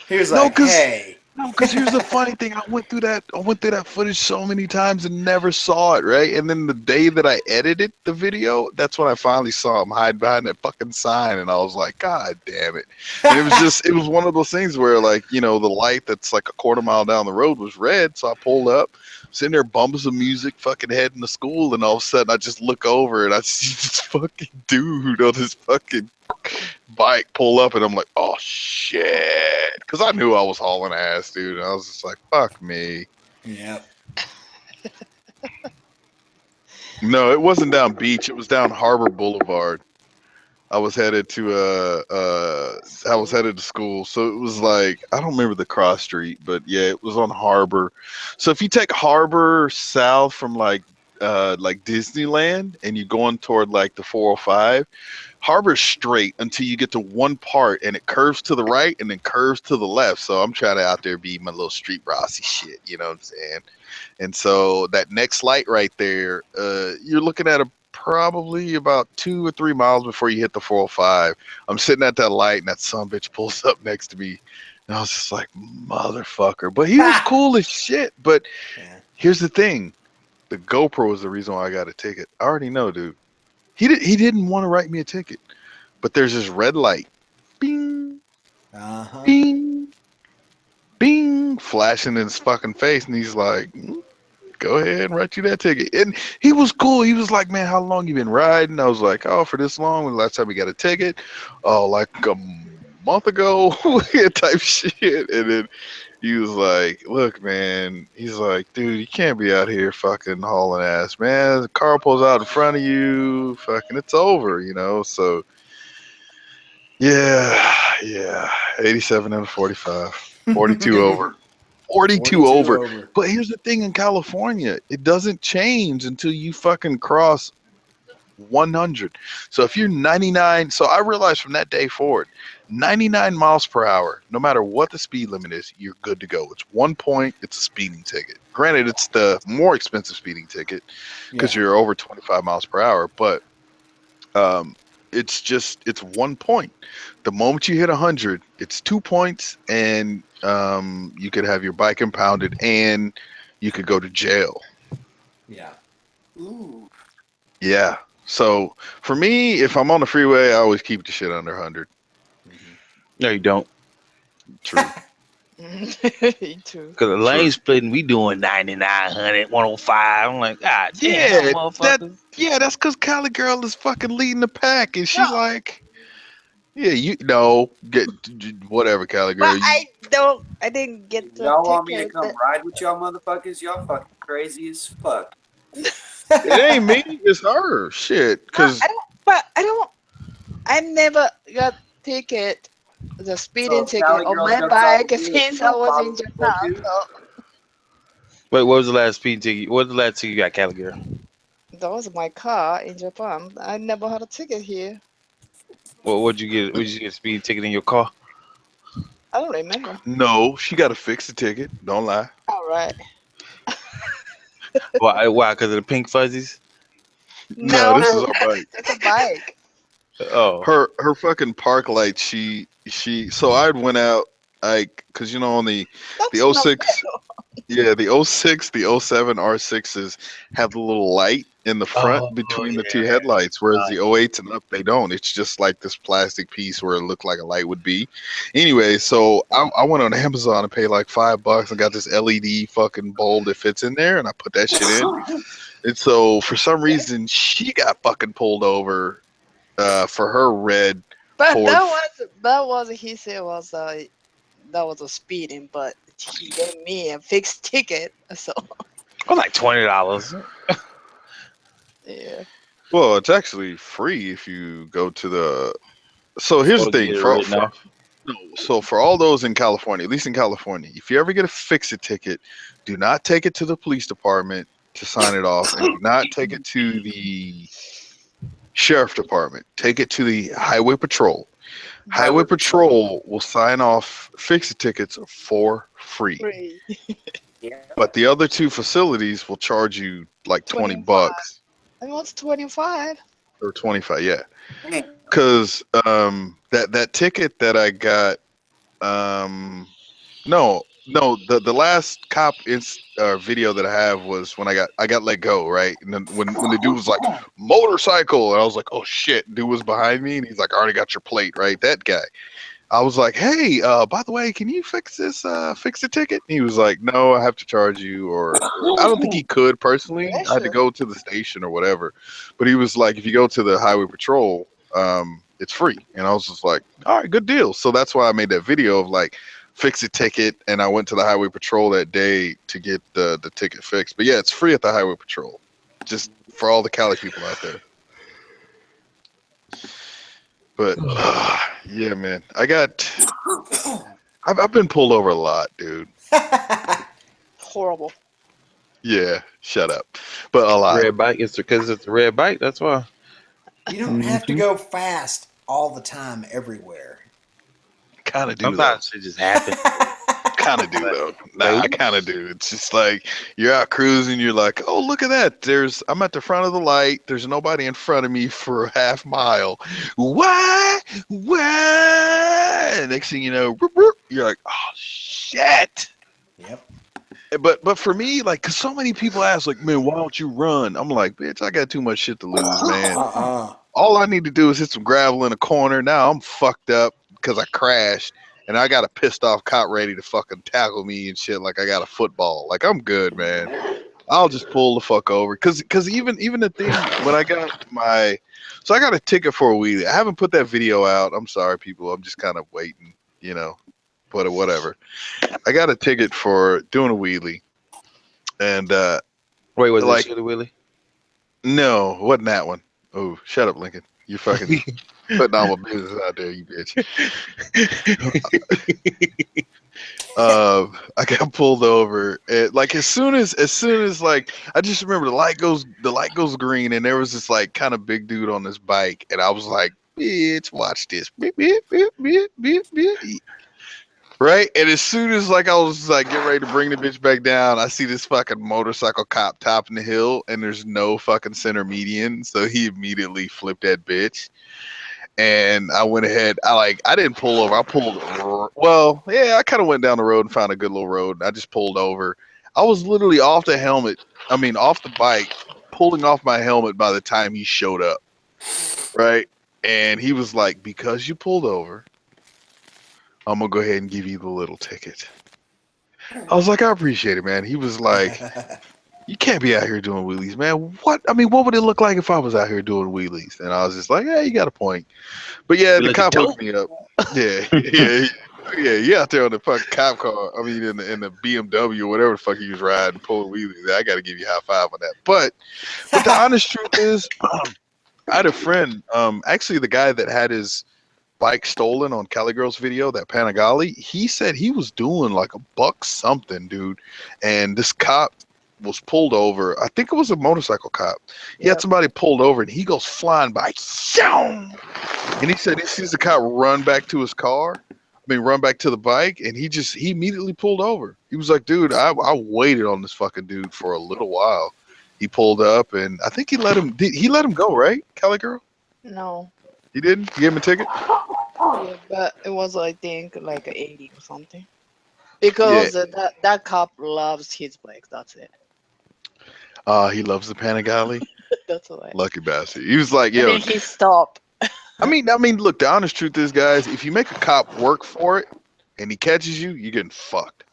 he was No, like, 'cause- "Hey." no, because here's the funny thing. I went through that footage so many times and never saw it, right? And then the day that I edited the video, that's when I finally saw him hide behind that fucking sign, and I was like, "God damn it!" And it was one of those things where, like, the light that's like a quarter mile down the road was red, so I pulled up, sitting there bumping some music, fucking heading to school, and all of a sudden I just look over and I see this fucking dude on this fucking bike pull up, and I'm like, "Oh shit," because I knew I was hauling ass, dude. And I was just like, "Fuck me." Yep. No, it wasn't down Beach. It was down Harbor Boulevard. I was headed to school, so it was like, I don't remember the cross street, but yeah, it was on Harbor. So if you take Harbor south from like Disneyland and you're going toward like the 405, Harbor's straight until you get to one part and it curves to the right and then curves to the left. So I'm trying to out there be my little street bossy shit, you know what I'm saying? And so that next light right there, you're looking at probably about 2 or 3 miles before you hit the 405. I'm sitting at that light and that son bitch pulls up next to me. And I was just like, motherfucker. But he was cool as shit. But here's the thing. The GoPro is the reason why I got a ticket. I already know, dude. He didn't want to write me a ticket. But there's this red light. Bing. Uh-huh. Bing. Bing. flashing in his fucking face, and he's like, go ahead and write you that ticket. And he was cool. He was like, man, how long you been riding? I was like, oh, for this long. When the last time we got a ticket? Oh, like a month ago, type shit. And then he was like, look, man, he's like, dude, you can't be out here fucking hauling ass, man. The car pulls out in front of you, fucking, it's over, you know? So, yeah, 87 and a 45, 42 over. 42 over. But here's the thing in California, it doesn't change until you fucking cross 100. So if you're 99, so I realized from that day forward, 99 miles per hour, no matter what the speed limit is, you're good to go. It's 1 point, it's a speeding ticket. Granted, it's the more expensive speeding ticket because you're over 25 miles per hour, but it's 1 point. The moment you hit 100, it's 2 points, and you could have your bike impounded, and you could go to jail. Yeah. Ooh. Yeah. So for me, if I'm on the freeway, I always keep the shit under 100. No, you don't. True. True. Because the lane splitting, we doing 99, 100, 105. I'm like, God damn, Yeah, motherfuckers. that's because Cali girl is fucking leading the pack, and she like, yeah, you know, get whatever, Cali girl. But I didn't get the Y'all want me to ticket. come ride with y'all motherfuckers? Y'all fucking crazy as fuck. It ain't me, it's her. Shit, because I never got ticket, the speeding So, ticket Cali on girls my gonna bike follow you, since I was in follow Japan. you too? So Wait, what was the last speed ticket? What was the last ticket you got, Caligar? that was my car in Japan. I never had a ticket here. What'd you get? Would you get a speed ticket in your car? I don't remember. no, she got to fix the ticket. Don't lie. All right. Why? Why? Because of the pink fuzzies? No, No, this is our bike. it's a bike. Oh, Her fucking park light. She. So I went out, like, cause you know on the That's oh not 06. Yeah, the oh 06, the oh 07 R6s have the little light in the front oh between the two yeah. headlights, whereas the oh 08s and up, they don't. It's just like this plastic piece where it looked like a light would be. Anyway, so I went on Amazon and paid like $5 and got this LED fucking bulb that fits in there, and I put that shit in. And so for some reason, she got fucking pulled over for her red But Ford. that was he said was that was a speeding, but he gave me a fixed ticket. So It was like $20. yeah. Well, it's actually free if you go to the. So here's the Or thing get it for written off. no, so for all those in California, at least in California, if you ever get a fix-it ticket, do not take it to the police department to sign it off, and do not take it to the sheriff department. Take it to the highway patrol. Highway patrol will sign off fix-it tickets for free, Free. Yeah. but the other two facilities will charge you like 20 25. bucks It was 25. or 25. Yeah, Hey, because that ticket that I got. No, the last cop video that I have was when I got let go, right? And then when the dude was like motorcycle, and I was like, oh shit, dude was behind me, and he's like, I already got your plate, right? That guy. I was like, hey, by the way, can you fix the ticket? And he was like, no, I have to charge you, or I don't think he could personally. I had to go to the station or whatever, but he was like, if you go to the highway patrol, it's free. And I was just like, all right, good deal. So that's why I made that video of like fix a ticket, and I went to the highway patrol that day to get the ticket fixed. But yeah, it's free at the highway patrol, just for all the Cali people out there. But yeah, man, I've been pulled over a lot, dude. Horrible. Yeah, shut up. But a lot. Red bike. It's because it's a red bike. That's why. You don't have to go fast all the time everywhere. Kind of do Sometimes it just happens. Kind of do though. Nah, I kind of do. It's just like you're out cruising. You're like, oh, look at that. I'm at the front of the light. There's nobody in front of me for a half mile. Why? And next thing you know, you're like, oh shit. Yep. But for me, like, 'cause so many people ask, like, man, why don't you run? I'm like, bitch, I got too much shit to lose, man. All I need to do is hit some gravel in a corner. Now I'm fucked up because I crashed, and I got a pissed off cop ready to fucking tackle me and shit like I got a football. Like I'm good, man. I'll just pull the fuck over. Cause even the thing when I got so I got a ticket for a wheelie. I haven't put that video out. I'm sorry, people. I'm just kind of waiting, but whatever. I got a ticket for doing a wheelie, and Wait, was it like Chili Willy? no, wasn't that one. Oh, shut up, Lincoln. You fucking putting all my business out there, you bitch. I got pulled over. Like as soon as like I just remember the light goes green, and there was this like kind of big dude on this bike, and I was like, bitch, watch this. Beep, beep, beep, beep, beep, beep. Right? And as soon as like I was like getting ready to bring the bitch back down, I see this fucking motorcycle cop topping the hill, and there's no fucking center median, so he immediately flipped that bitch. And I went ahead. I didn't pull over. I pulled. Well, yeah, I kind of went down the road and found a good little road. I just pulled over. I was literally off the helmet. I mean, off the bike, pulling off my helmet by the time he showed up. Right, and he was like, "Because you pulled over, I'm gonna go ahead and give you the little ticket." I was like, "I appreciate it, man." He was like, "You can't be out here doing wheelies, man. What? I mean, what would it look like if I was out here doing wheelies?" And I was just like, "Yeah, you got a point." But yeah, You the let the cop dope. hooked me up. Yeah, yeah. You out there on the fucking cop car. I mean, in the BMW or whatever the fuck he was riding, pulling wheelies. I got to give you a high five on that. But the honest truth is, I had a friend. Actually, the guy that had his bike stolen on Cali Girls video, that Panigale, he said he was doing like a buck something, dude, and this cop was pulled over. I think it was a motorcycle cop. He had somebody pulled over, and he goes flying by, and he said he sees the cop run back to his car. I mean, run back to the bike, and he immediately pulled over. He was like, "Dude, I waited on this fucking dude for a little while." He pulled up, and I think he let him. He let him go, right, Cali Girl? No. He didn't. He gave him a ticket. Yeah, but it was, I think, like a 80 or something. Yeah. Because that cop loves his bike. That's it. He loves the Panigale. That's all. Lucky bastard. He was like, And "Yo." then he stopped. I mean, look. The honest truth is, guys, if you make a cop work for it, and he catches you, you're getting fucked.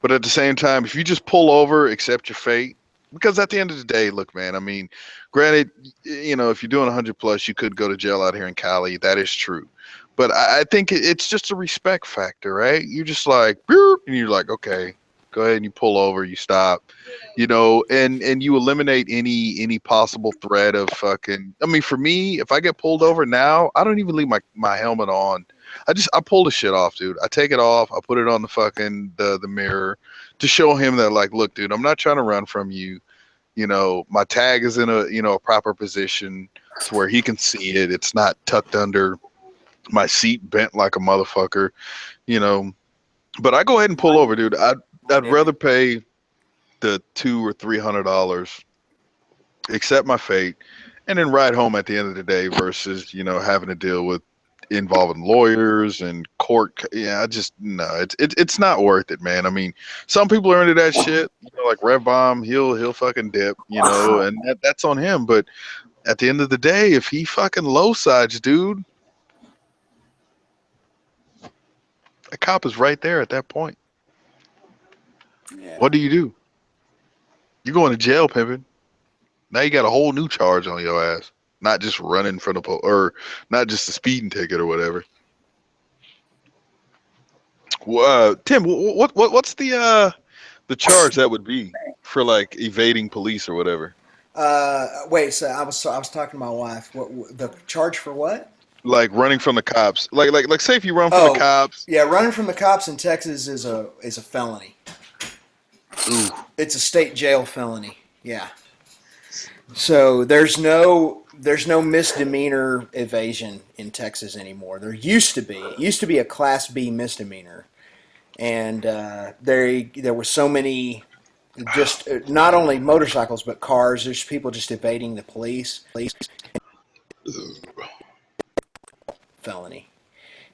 But at the same time, if you just pull over, accept your fate, because at the end of the day, look, man. I mean, granted, if you're doing 100 plus, you could go to jail out here in Cali. That is true. But I think it's just a respect factor, right? You're just like, "Beep," and you're like, okay, go ahead and you pull over, you stop, and you eliminate any possible threat of fucking. I mean, for me, if I get pulled over now, I don't even leave my helmet on. I pull the shit off, dude. I take it off. I put it on the fucking the mirror to show him that, like, look, dude, I'm not trying to run from you. My tag is in a proper position to where he can see it. It's not tucked under my seat, bent like a motherfucker. But I go ahead and pull over, dude. I'd rather pay the $200 or $300, accept my fate, and then ride home at the end of the day versus having to deal with involving lawyers and court. Yeah, I just no, it's not worth it, man. I mean, some people are into that shit. Like Rev Bomb, he'll fucking dip, and that's on him. But at the end of the day, if he fucking low sides, dude, a cop is right there at that point. Yeah. What do? You going to jail, pimping. Now you got a whole new charge on your ass. Not just running from the or not just a speeding ticket or whatever. Tim, what's the charge that would be for like evading police or whatever? Wait. So I was talking to my wife. What the charge for? What? Like running from the cops. Like say if you run from the Oh, cops. yeah, running from the cops in Texas is a felony. Ooh. It's a state jail felony. Yeah. So there's no misdemeanor evasion in Texas anymore. There used to be. It used to be a Class B misdemeanor, and there were so many, just not only motorcycles but cars. There's people just evading the police. Felony.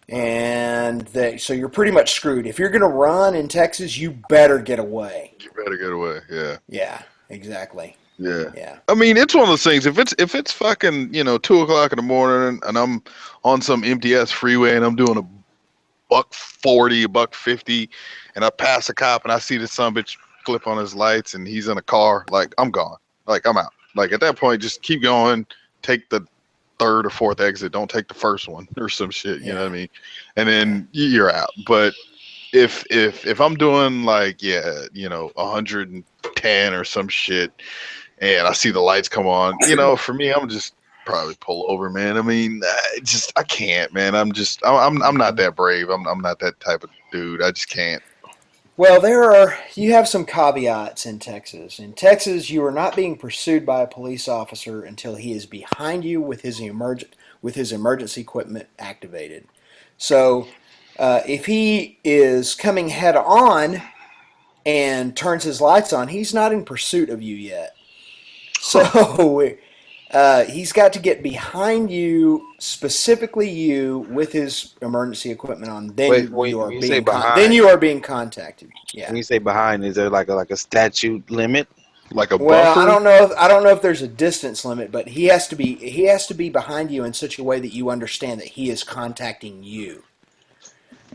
And so you're pretty much screwed. If you're going to run in Texas, you better get away. You better get away. Yeah. Yeah, exactly. Yeah. Yeah. I mean, it's one of those things. If it's fucking 2:00 in the morning and I'm on some empty ass freeway and I'm doing $140, $150, and I pass a cop and I see this son bitch flip on his lights and he's in a car, like I'm gone. Like I'm out. Like at that point, just keep going. Take the third or fourth exit. Don't take the first one or some shit. You know what I mean? And then you're out. But if I'm doing like 110 or some shit, and I see the lights come on, for me, I'm just probably pull over, man. I mean, I can't, man. I'm not that brave. I'm not that type of dude. I just can't. Well, you have some caveats in Texas. In Texas, you are not being pursued by a police officer until he is behind you with his emergency equipment activated. So, if he is coming head on and turns his lights on, he's not in pursuit of you yet. So, he's got to get behind you, specifically you, with his emergency equipment on. Then Wait, you are when you say being behind, then you are being contacted. Yeah. when you say behind, is there like a statute limit? Like a Well, buffer? I don't know if there's a distance limit, but he has to be behind you in such a way that you understand that he is contacting you.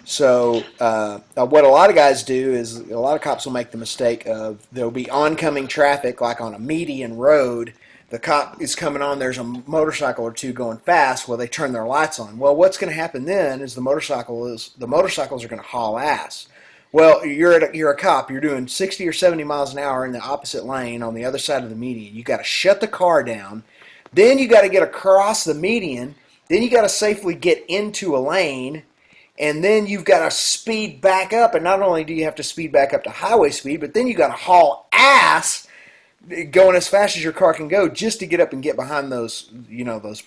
So what a lot of guys do is a lot of cops will make the mistake of there'll be oncoming traffic like on a median road. The cop is coming on. There's a motorcycle or two going fast. Well, they turn their lights on. Well, what's going to happen then is the motorcycles are going to haul ass. Well, you're a cop. You're doing 60 or 70 miles an hour in the opposite lane on the other side of the median. You got to shut the car down. Then you got to get across the median. Then you got to safely get into a lane. And then you've got to speed back up. And not only do you have to speed back up to highway speed, but then you got to haul ass going as fast as your car can go just to get up and get behind those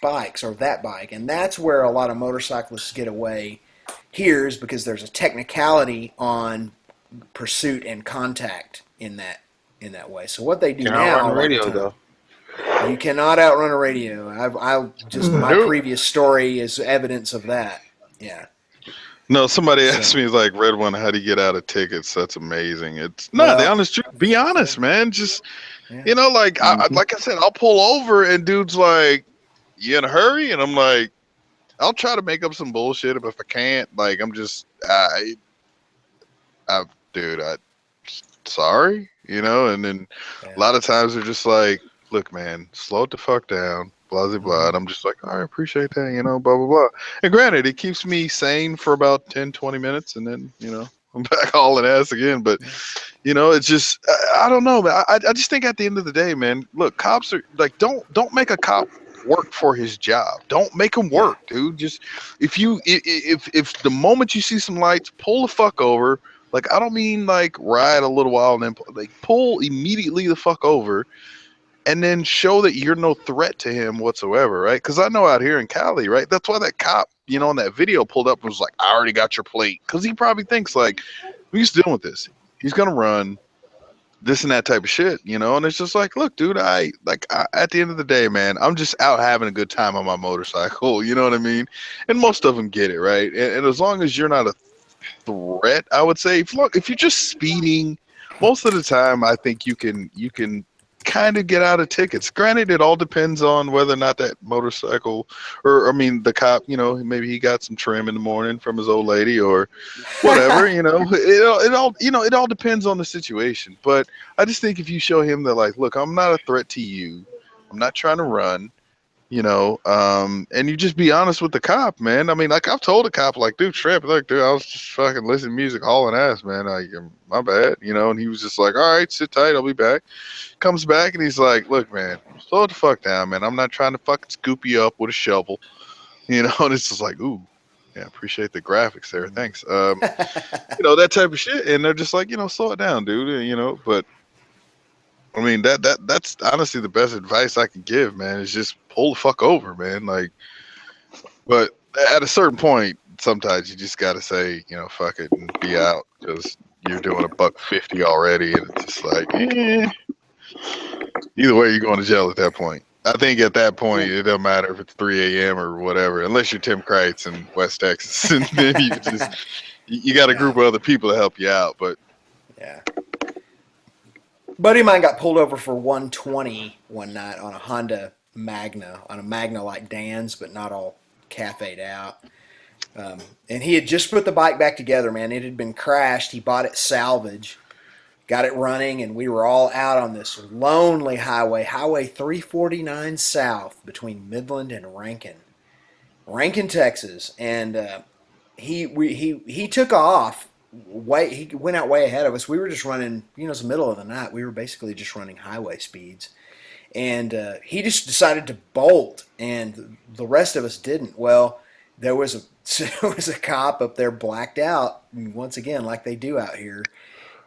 bikes or that bike. And that's where a lot of motorcyclists get away here, is because there's a technicality on pursuit and contact in that way. So what they do Can't now, outrun the radio though. you cannot outrun a radio. My previous story is evidence of that. Yeah. No, somebody asked me like, Red One, how do you get out of tickets? That's amazing. It's not the honest truth. Be honest, man. Just like I said, I'll pull over and dude's like, you in a hurry? And I'm like, I'll try to make up some bullshit, but if I can't, like, I'm just, dude, sorry, and then a lot of times they're just like, look, man, slow it the fuck down, blah, blah, blah. And I'm just like, all right, appreciate that, blah, blah, blah. And granted, it keeps me sane for about 10, 20 minutes, and then, I'm back hauling ass again. But, it's just, I don't know, man. I just think at the end of the day, man, look, cops are, like, don't make a cop work for his job. Don't make him work, dude. Just, if the moment you see some lights, pull the fuck over. Like, I don't mean, like, ride a little while and then, like, pull immediately the fuck over. And then show that you're no threat to him whatsoever, right? Because I know out here in Cali, right? That's why that cop, in that video pulled up and was like, I already got your plate. Because he probably thinks, like, who's dealing with this? He's going to run this and that type of shit, And it's just like, look, dude, at the end of the day, man, I'm just out having a good time on my motorcycle. You know what I mean? And most of them get it, right? And as long as you're not a threat, I would say, if you're just speeding, most of the time, I think you can kind of get out of tickets. Granted, it all depends on whether or not that motorcycle, the cop, maybe he got some trim in the morning from his old lady or whatever, it all depends on the situation. But I just think if you show him that, like, look, I'm not a threat to you, I'm not trying to run, and you just be honest with the cop, man. I mean, like, I've told the cop, like, dude, Shrimp, like, dude, I was just fucking listening to music, hauling ass, man. Like, my bad, and he was just like, all right, sit tight, I'll be back. Comes back and he's like, look, man, slow the fuck down, man. I'm not trying to fucking scoop you up with a shovel, and it's just like, ooh, yeah, appreciate the graphics there, thanks. That type of shit, and they're just like, slow it down, dude, but I mean, that's honestly the best advice I can give, man, is just pull the fuck over, man. Like, but at a certain point, sometimes you just got to say, fuck it and be out, because you're doing $150 already, and it's just like, either way, you're going to jail at that point. I think at that point, it doesn't matter if it's 3 a.m. or whatever, unless you're Tim Kreitz in West Texas, and then you got a group of other people to help you out. But yeah. Buddy of mine got pulled over for 120 one night on a Honda Magna, like Dan's, but not all cafe'd out. And he had just put the bike back together, man. It had been crashed. He bought it salvage, got it running, and we were all out on this lonely highway, Highway 349 South between Midland and Rankin, Texas. And he took off. He went out way ahead of us. We were just running, it's the middle of the night. We were basically just running highway speeds. And he just decided to bolt, and the rest of us didn't. Well, there was a cop up there blacked out once again, like they do out here,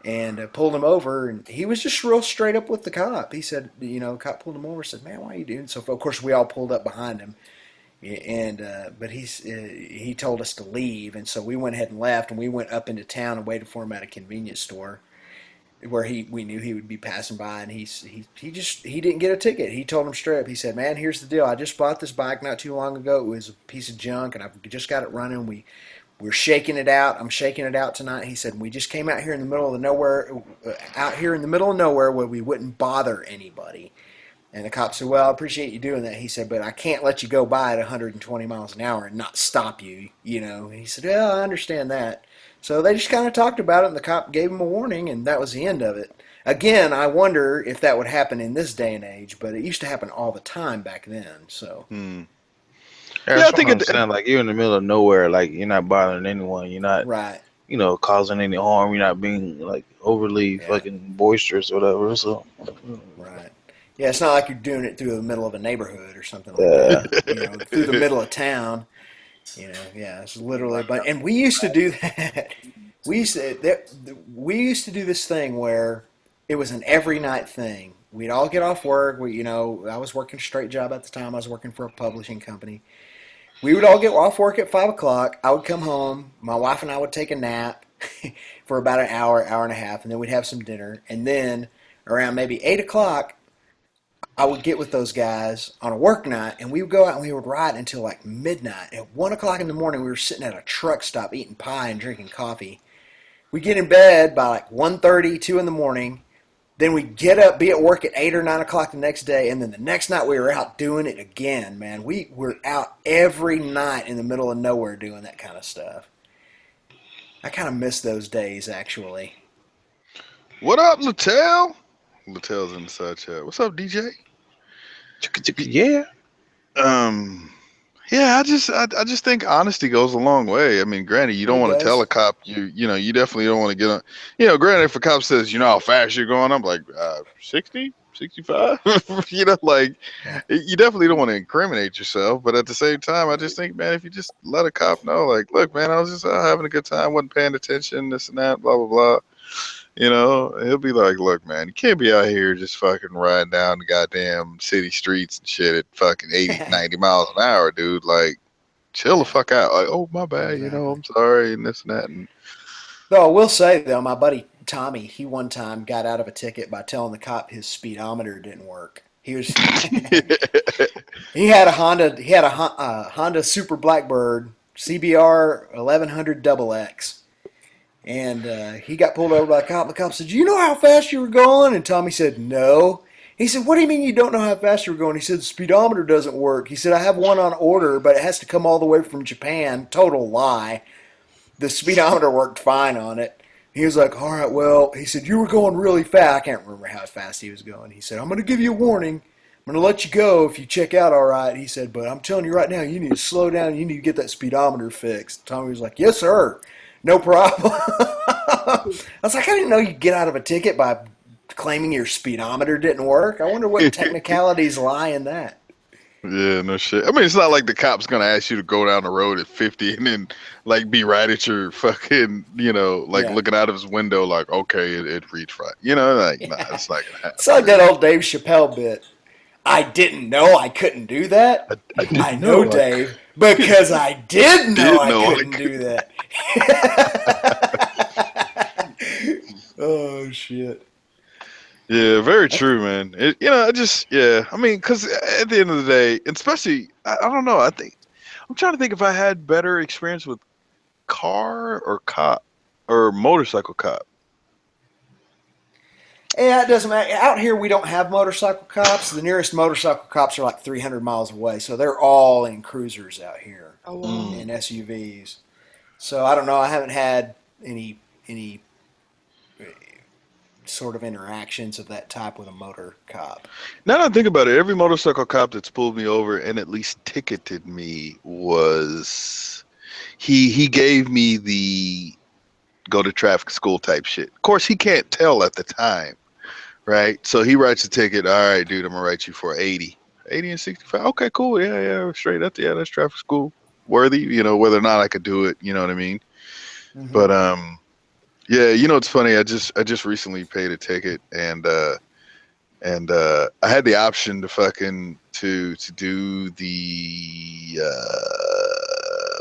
and pulled him over. And he was just real straight up with the cop. He said, the cop pulled him over, said, "Man, why are you doing so?" Of course, we all pulled up behind him, and but he told us to leave, and so we went ahead and left, and we went up into town and waited for him at a convenience store where we knew he would be passing by, and he didn't get a ticket. He told him straight up. He said, "Man, here's the deal. I just bought this bike not too long ago. It was a piece of junk, and I've just got it running. We're shaking it out. I'm shaking it out tonight." He said, "We just came out here in the middle of nowhere where we wouldn't bother anybody." And the cop said, "Well, I appreciate you doing that." He said, "But I can't let you go by at 120 miles an hour and not stop you, And he said, "Yeah, I understand that." So they just kind of talked about it, and the cop gave him a warning, and that was the end of it. Again, I wonder if that would happen in this day and age, but it used to happen all the time back then. So, Yeah, Yeah, I I think understand. Like you're in the middle of nowhere, like you're not bothering anyone. You're not, right, causing any harm. You're not being like overly yeah, fucking boisterous or whatever. So, right. Yeah, it's not like you're doing it through the middle of a neighborhood or something like yeah. that. Through the middle of town. Yeah, it's literally a bunch. And we used to do that. We used to do this thing where it was an every night thing. We'd all get off work. I was working a straight job at the time. I was working for a publishing company. We would all get off work at 5 o'clock. I would come home. My wife and I would take a nap for about an hour, hour and a half, and then we'd have some dinner. And then around maybe 8 o'clock, I would get with those guys on a work night, and we would go out and we would ride until like midnight. At 1 o'clock in the morning, we were sitting at a truck stop eating pie and drinking coffee. We get in bed by like 1:30, 2 in the morning. Then we get up, be at work at 8 or 9 o'clock the next day, and then the next night we were out doing it again, man. We were out every night in the middle of nowhere doing that kind of stuff. I kind of miss those days, actually. What up, Latel? Latel's in the side chat. What's up, DJ? Yeah. Um, yeah, I just think honesty goes a long way. I mean, granted, you don't It want to tell does. a cop you definitely don't want to get on. Granted, if a cop says, how fast you're going, I'm like 60, 65. Like Yeah. you definitely don't want to incriminate yourself. But at the same time, I just think, man, if you just let a cop know, like, look, man, I was just having a good time, wasn't paying attention, this and that, blah blah blah. He'll be like, look, man, you can't be out here just fucking riding down the goddamn city streets and shit at fucking 80, 90 miles an hour, dude. Like, chill the Yeah, fuck out. Like, oh, my bad, exactly. I'm sorry, and this and that. And Though I will say, though, my buddy Tommy, he one time got out of a ticket by telling the cop his speedometer didn't work. He was he had a Honda Super Blackbird CBR 1100 double X. And he got pulled over by a cop. The cop said, "Do you know how fast you were going?" And Tommy said, "No." He said, "What do you mean you don't know how fast you were going?" He said, "The speedometer doesn't work." He said, "I have one on order, but it has to come all the way from Japan." Total lie. The speedometer worked fine on it. He was like, "All right, well," he said, "you were going really fast." I can't remember how fast he was going. He said, "I'm going to give you a warning. I'm going to let you go if you check out all right." He said, "But I'm telling you right now, you need to slow down. You need to get that speedometer fixed." Tommy was like, "Yes, sir. No problem." I was like, I didn't know you get out of a ticket by claiming your speedometer didn't work. I wonder what technicalities lie in that. yeah, no shit. I mean, it's not like the cop's gonna ask you to go down the road at 50 and then like be right at your fucking, like Yeah. looking out of his window, like, okay, it reached right. Like, nah, Yeah. it's not gonna It's like happen, that dude. old Dave Chappelle bit. I didn't know I couldn't do that. I I didn't know, know I Dave, because I did know did I know I couldn't do that. Oh, shit. Yeah, very true, man. I just, yeah. I mean, because at the end of the day, especially, I don't know. I'm trying to think if I had better experience with car or cop or motorcycle cop. Yeah, it doesn't matter. Out here, we don't have motorcycle cops. The nearest motorcycle cops are like 300 miles away, so they're all in cruisers out here Oh, wow. and SUVs. So I don't know. I haven't had any sort of interactions of that type with a motor cop. Now that I think about it, every motorcycle cop that's pulled me over and at least ticketed me was he gave me the go to traffic school type shit. Of course, he can't tell at the time, right? So he writes a ticket. All right, dude, I'm gonna write you for 80, 80 and 65. Okay, cool. Yeah, straight up. Yeah, that's traffic school worthy. You know, whether or not I could do it. You know what I mean? Mm-hmm. But yeah, you know, it's funny. I just recently paid a ticket and I had the option to fucking to do the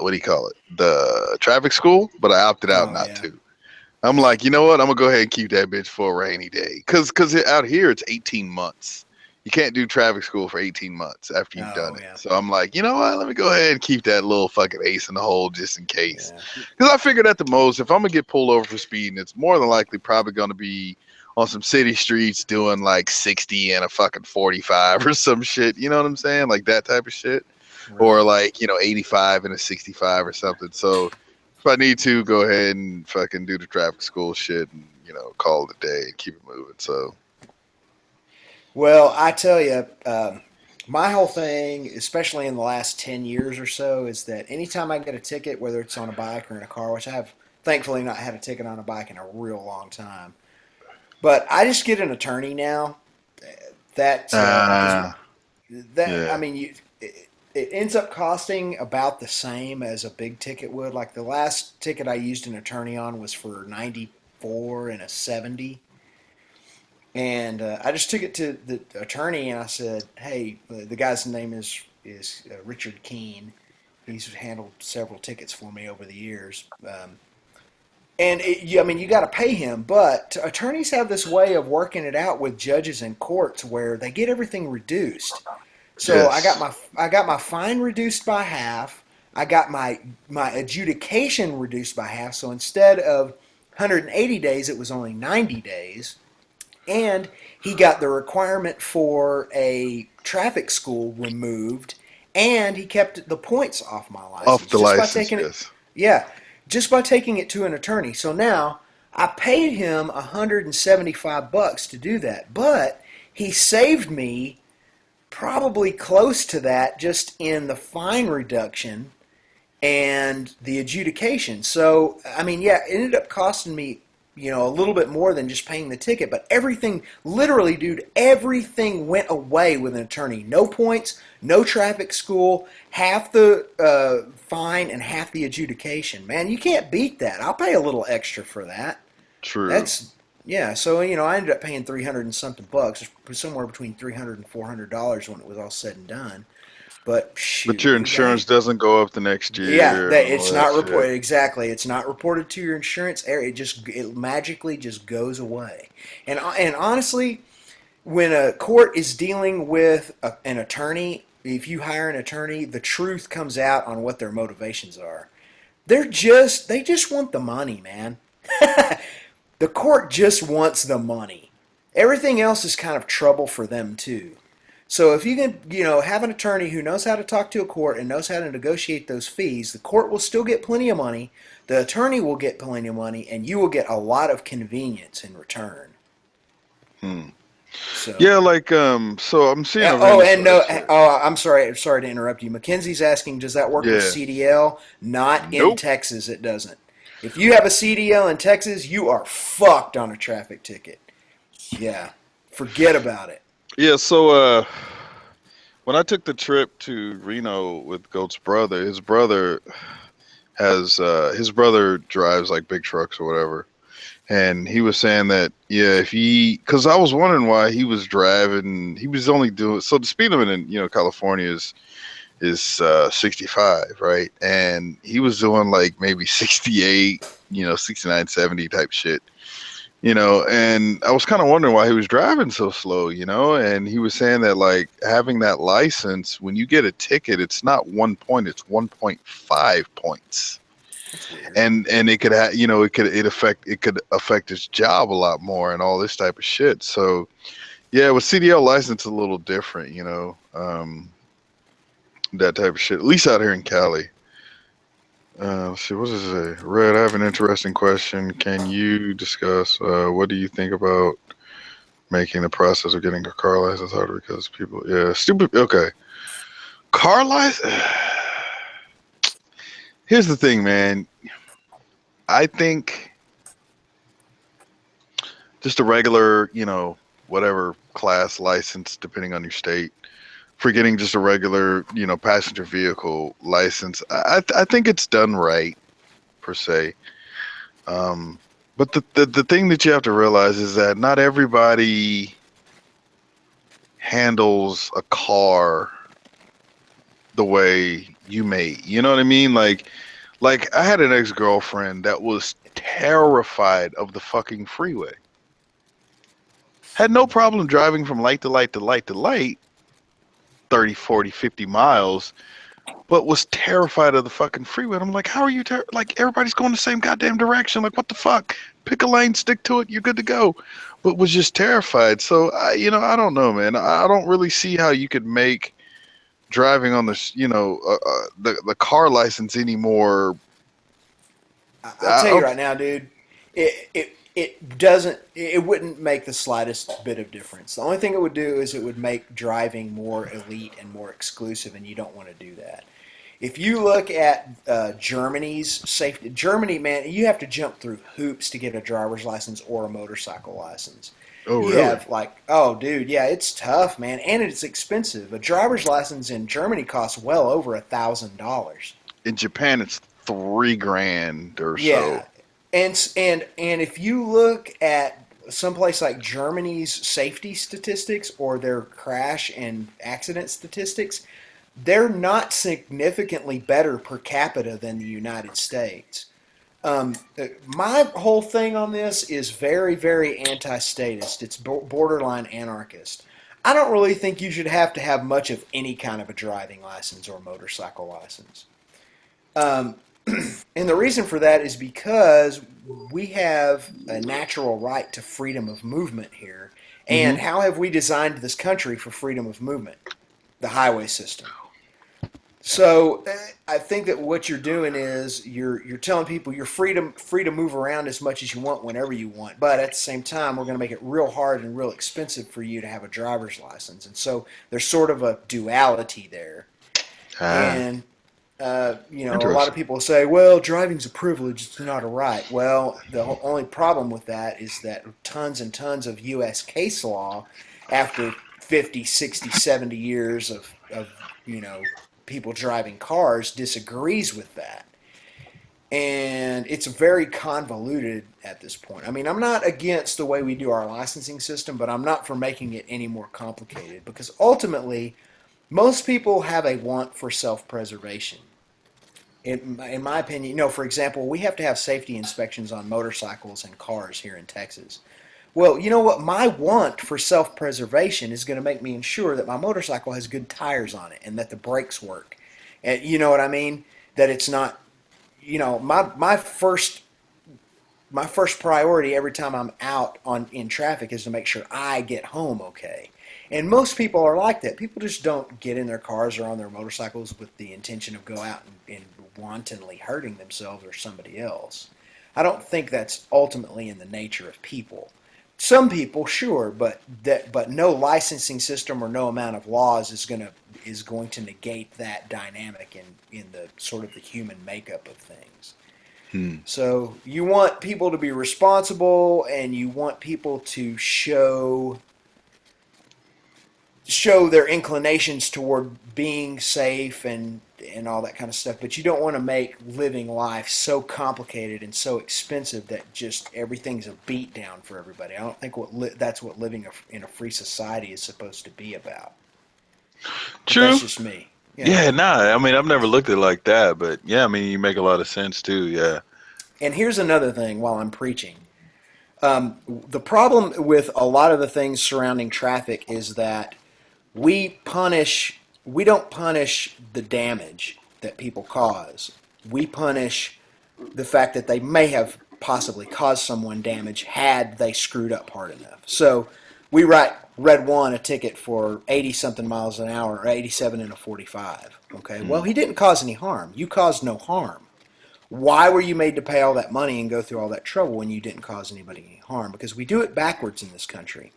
what do you call it, the traffic school, but I opted out not to. I'm like, you know what, I'm gonna go ahead and keep that bitch for a rainy day, because out here it's 18 months. You can't do traffic school for 18 months after you've done it. So I'm like, you know what, let me go ahead and keep that little fucking ace in the hole just in case, because I figured at the most, if I'm gonna get pulled over for speeding, it's more than likely probably gonna be on some city streets doing like 60 and a fucking 45 or some shit. You know what I'm saying? Like that type of shit. Right. Or like, you know, 85 and a 65 or something. So if I need to, go ahead and fucking do the traffic school shit and, you know, call it a day and keep it moving. So. Well, I tell you, my whole thing, especially in the last 10 years or so, is that anytime I get a ticket, whether it's on a bike or in a car, which I have thankfully not had a ticket on a bike in a real long time, but I just get an attorney now. I mean, it ends up costing about the same as a big ticket would. Like the last ticket I used an attorney on was for 94 and a 70. And I just took it to the attorney and I said, hey, the guy's name is Richard Keene. He's handled several tickets for me over the years. I mean, you got to pay him, but attorneys have this way of working it out with judges and courts where they get everything reduced. So yes. I got my fine reduced by half. I got my adjudication reduced by half. So instead of 180 days, it was only 90 days. And he got the requirement for a traffic school removed, and he kept the points off my license. Off the license, yes. Yeah, just by taking it to an attorney. So now I paid him $175 to do that, but he saved me probably close to that just in the fine reduction and the adjudication. So, I mean, yeah, it ended up costing me, you know, a little bit more than just paying the ticket, but everything, literally, dude, everything went away with an attorney. No points, no traffic school, half the fine and half the adjudication. Man, you can't beat that. I'll pay a little extra for that. True. Yeah, so, you know, I ended up paying 300 and something bucks, somewhere between $300 and $400 when it was all said and done. But shoot, but your insurance doesn't go up the next year. Yeah, it's not reported. Exactly, it's not reported to your insurance area. It magically just goes away. And honestly, when a court is dealing with an attorney, if you hire an attorney, the truth comes out on what their motivations are. They just want the money, man. The court just wants the money. Everything else is kind of trouble for them too. So if you can, you know, have an attorney who knows how to talk to a court and knows how to negotiate those fees, the court will still get plenty of money, the attorney will get plenty of money, and you will get a lot of convenience in return. So. Yeah, like so I'm seeing. I'm sorry to interrupt you. Mackenzie's asking, does that work with CDL? Not in Texas, it doesn't. If you have a CDL in Texas, you are fucked on a traffic ticket. Yeah, forget about it. Yeah, so when I took the trip to Reno with Goat's brother, his brother drives like big trucks or whatever, and he was saying that because I was wondering why he was driving, he was only doing, so the speed limit in, you know, California is 65, right? And he was doing like maybe 68, you know, 69, 70 type shit. You know, and I was kind of wondering why he was driving so slow, you know, and he was saying that, like, having that license, when you get a ticket, it's not 1 point, it's 1.5 points. It's weird. and it could it could affect his job a lot more and all this type of shit. So yeah, with CDL license, a little different, that type of shit. At least out here in Cali. Let's see, what does it say? Red, I have an interesting question. Can you discuss what do you think about making the process of getting a car license harder because people, yeah, stupid. Okay, car license. Here's the thing, man. I think just a regular, whatever class license, depending on your state, for getting just a regular, passenger vehicle license, I think it's done right per se. But the thing that you have to realize is that not everybody handles a car the way you may. You know what I mean? Like I had an ex-girlfriend that was terrified of the fucking freeway. Had no problem driving from light to light to light to light, 30, 40, 50 miles, but was terrified of the fucking freeway. And I'm like, how are you like everybody's going the same goddamn direction. Like what the fuck? Pick a lane, stick to it, you're good to go. But was just terrified. So I don't know, man. I don't really see how you could make driving on the car license anymore. I'll tell you right now, dude. It doesn't. It wouldn't make the slightest bit of difference. The only thing it would do is it would make driving more elite and more exclusive, and you don't want to do that. If you look at Germany's safety, Germany, man, you have to jump through hoops to get a driver's license or a motorcycle license. Oh, You really? have oh, dude, yeah, it's tough, man, and it's expensive. A driver's license in Germany costs well over $1,000. In Japan, it's $3,000 or Yeah, so. and if you look at someplace like Germany's safety statistics or their crash and accident statistics, they're not significantly better per capita than the United States. My whole thing on this is very, very anti-statist. It's borderline anarchist. I don't really think you should have to have much of any kind of a driving license or motorcycle license. Um, and the reason for that is because we have a natural right to freedom of movement here. And Hmm. how have we designed this country for freedom of movement? The highway system. So I think that what you're doing is you're telling people you're free to move around as much as you want whenever you want, but at the same time we're going to make it real hard and real expensive for you to have a driver's license, and so there's sort of a duality there. Ah, And a lot of interesting. people say, well, driving's a privilege, it's not a right. Well, the only problem with that is that tons and tons of U.S. case law, after 50, 60, 70 years of people driving cars, disagrees with that. And it's very convoluted at this point. I mean, I'm not against the way we do our licensing system, but I'm not for making it any more complicated because ultimately, most people have a want for self-preservation. In my opinion, for example, we have to have safety inspections on motorcycles and cars here in Texas. Well, you know what? My want for self-preservation is going to make me ensure that my motorcycle has good tires on it and that the brakes work. And you know what I mean? That it's not, my first priority every time I'm out in traffic is to make sure I get home okay. And most people are like that. People just don't get in their cars or on their motorcycles with the intention of go out and wantonly hurting themselves or somebody else. I don't think that's ultimately in the nature of people. Some people, sure, but no licensing system or no amount of laws is going to negate that dynamic in the sort of the human makeup of things. Hmm. So you want people to be responsible, and you want people to show their inclinations toward being safe and all that kind of stuff, but you don't want to make living life so complicated and so expensive that just everything's a beat down for everybody. I don't think that's what living in a free society is supposed to be about. But True. that's just me. Yeah, nah. I mean, I've never looked at it like that, but yeah, I mean, you make a lot of sense too. Yeah. And here's another thing while I'm preaching. The problem with a lot of the things surrounding traffic is that we don't punish the damage that people cause. We punish the fact that they may have possibly caused someone damage had they screwed up hard enough. So we write Red One a ticket for 80 something miles an hour, or 87 in a 45. Okay, well, he didn't cause any harm. You caused no harm. Why were you made to pay all that money and go through all that trouble when you didn't cause anybody any harm? Because we do it backwards in this country.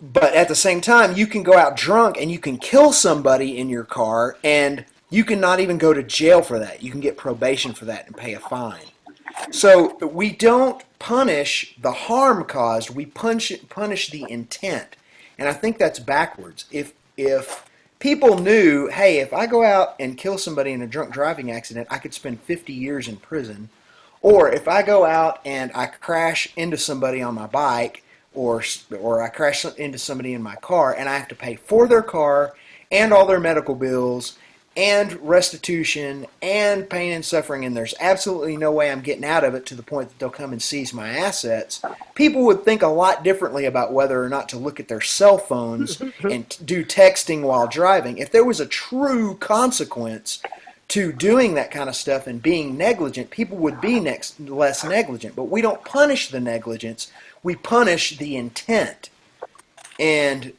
But at the same time, you can go out drunk and you can kill somebody in your car, and you can not even go to jail for that. You can get probation for that and pay a fine. So we don't punish the harm caused. We punish the intent, and I think that's backwards. If people knew, hey, if I go out and kill somebody in a drunk driving accident, I could spend 50 years in prison. Or if I go out and I crash into somebody on my bike, or I crash into somebody in my car, and I have to pay for their car and all their medical bills and restitution and pain and suffering, and there's absolutely no way I'm getting out of it to the point that they'll come and seize my assets, people would think a lot differently about whether or not to look at their cell phones and do texting while driving. If there was a true consequence to doing that kind of stuff and being negligent, people would be less negligent. But we don't punish the negligence, we punish the intent. And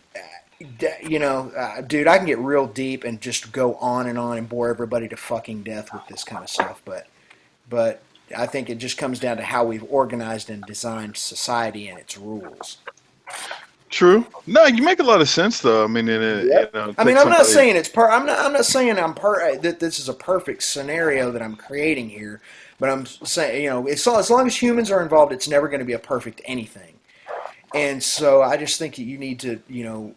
dude, I can get real deep and just go on and bore everybody to fucking death with this kind of stuff, but I think it just comes down to how we've organized and designed society and its rules. True. No, you make a lot of sense though. I mean, I'm not saying it's I'm not saying that this is a perfect scenario that I'm creating here, but I'm saying, as long as humans are involved, it's never going to be a perfect anything. And so I just think that you need to,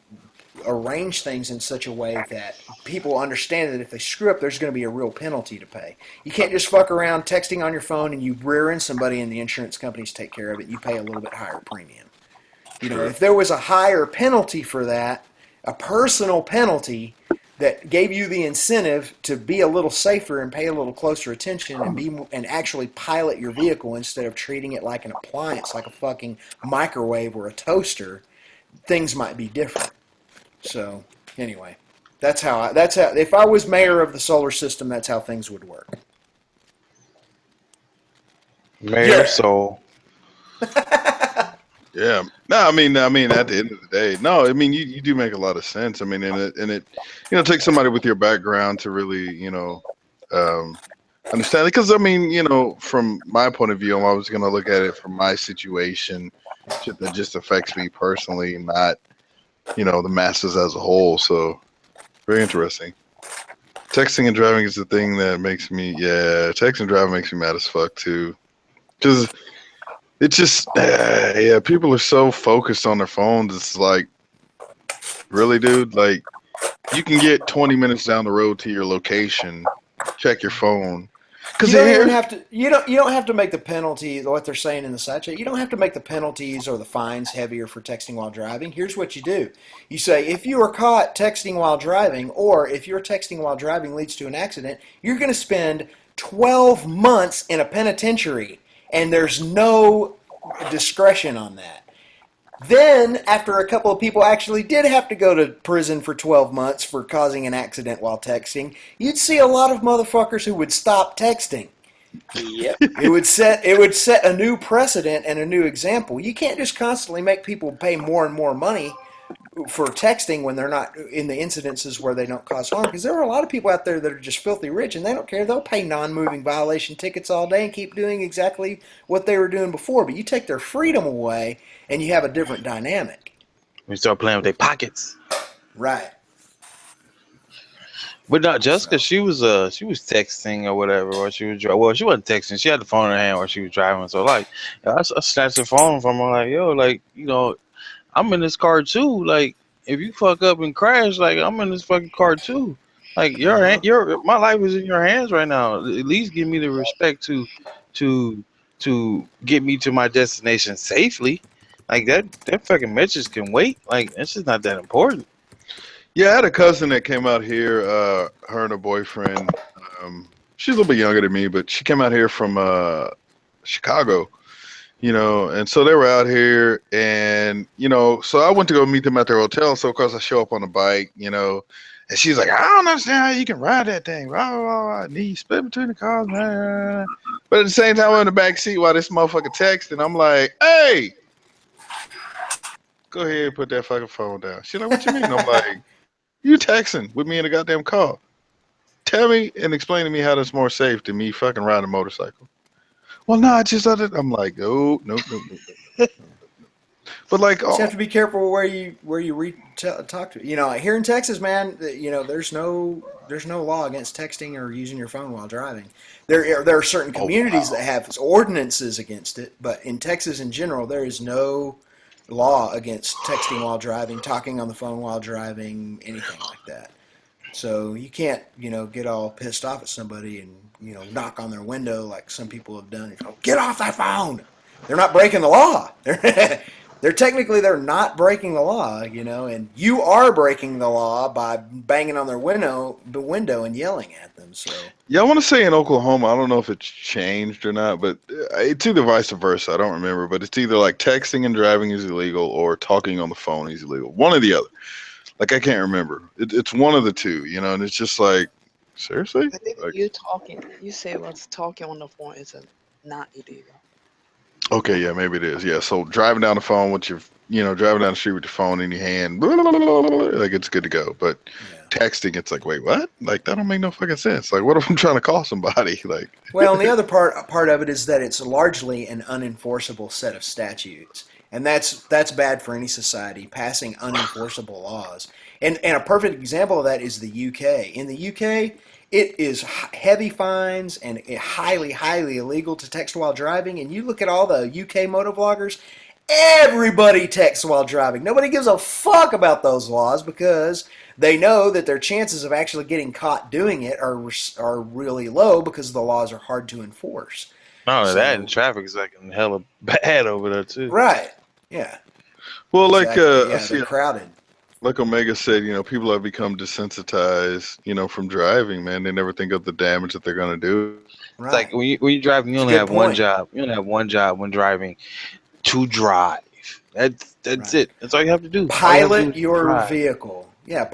arrange things in such a way that people understand that if they screw up, there's going to be a real penalty to pay. You can't just fuck around texting on your phone and you rear end somebody and the insurance companies take care of it. You pay a little bit higher premium. If there was a higher penalty for that, a personal penalty that gave you the incentive to be a little safer and pay a little closer attention and actually pilot your vehicle instead of treating it like an appliance, like a fucking microwave or a toaster, things might be different. So, anyway, that's how if I was mayor of the solar system, that's how things would work. Mayor Soul. Yeah. No, I mean, at the end of the day, no, I mean, you do make a lot of sense. I mean, and it takes somebody with your background to really, understand it. Because, I mean, from my point of view, I'm always going to look at it from my situation, shit that just affects me personally, not, the masses as a whole. So, very interesting. Texting and driving is the thing that makes me, texting and driving makes me mad as fuck, too. Because it's just, people are so focused on their phones. It's like, really, dude? Like, you can get 20 minutes down the road to your location, check your phone. You don't even have to. You don't have to make the penalty. What they're saying in the side chat, you don't have to make the penalties or the fines heavier for texting while driving. Here's what you do: you say, if you are caught texting while driving, or if your texting while driving leads to an accident, you're going to spend 12 months in a penitentiary, and there's no discretion on that. Then, after a couple of people actually did have to go to prison for 12 months for causing an accident while texting, you'd see a lot of motherfuckers who would stop texting. Yep. It would set a new precedent and a new example. You can't just constantly make people pay more and more money for texting when they're not in the incidences where they don't cause harm, because there are a lot of people out there that are just filthy rich and they don't care. They'll pay non-moving violation tickets all day and keep doing exactly what they were doing before. But you take their freedom away and you have a different dynamic. We start playing with their pockets. Right. But not Jessica, she was texting or whatever, or she was driving. Well, she wasn't texting. She had the phone in her hand while she was driving. So I snatched the phone from her, like, yo, like, I'm in this car too. Like, if you fuck up and crash, like, I'm in this fucking car too. Like, my life is in your hands right now. At least give me the respect to get me to my destination safely. Like, that fucking message can wait. Like, it's just not that important. Yeah, I had a cousin that came out here. Her and her boyfriend. She's a little bit younger than me, but she came out here from Chicago. And so they were out here, and so I went to go meet them at their hotel. So of course I show up on a bike, And she's like, I don't understand how you can ride that thing. Blah, blah, blah, blah. And he split between the cars. Blah, blah, blah. But at the same time, I'm in the back seat while this motherfucker texting. I'm like, hey, go ahead and put that fucking phone down. She's like, what you mean? I'm like, you texting with me in the goddamn car. Tell me and explain to me how that's more safe than me fucking riding a motorcycle. Well, no, I just other. I'm like, oh, nope, nope, nope, nope. But like, You just have to be careful where you talk to. You know, here in Texas, man, you know, there's no law against texting or using your phone while driving. There are certain communities that have ordinances against it, but in Texas in general, there is no law against texting while driving, talking on the phone while driving, anything like that. So you can't, you know, get all pissed off at somebody and, you know, knock on their window like some people have done. Go, get off that phone. They're not breaking the law. They're technically not breaking the law, you know, and you are breaking the law by banging on their window and yelling at them. So yeah, I want to say in Oklahoma, I don't know if it's changed or not, but it's either vice versa. I don't remember, but it's either like texting and driving is illegal or talking on the phone is illegal. One or the other. Like I can't remember. It's one of the two, you know, and it's just like, seriously? I think Like, you say what's talking on the phone is not illegal. okay, yeah, maybe it is. Yeah, so driving down the phone with your, you know, driving down the street with your phone in your hand, blah, blah, blah, blah, blah, like it's good to go. But texting, it's like, wait, what? Like that don't make no fucking sense. Like, what if I'm trying to call somebody? Like, well, and the other part of it is that it's largely an unenforceable set of statutes, and that's bad for any society passing unenforceable laws. And a perfect example of that is the UK. In the UK, it is heavy fines and highly, highly illegal to text while driving. And you look at all the UK motovloggers, everybody texts while driving. Nobody gives a fuck about those laws because they know that their chances of actually getting caught doing it are really low because the laws are hard to enforce. Not only that, and traffic is like hella bad over there too. Right. Yeah. well, Exactly. like, Yeah, they're crowded. like Omega said, you know, people have become desensitized, you know, from driving. Man, they never think of the damage that they're gonna do. Right. It's like when you driving, you It's a only good have one point. job. You only have one job when driving, to drive. That's Right. it. That's all you have to do. All you have to do Pilot is your drive. vehicle. Yeah,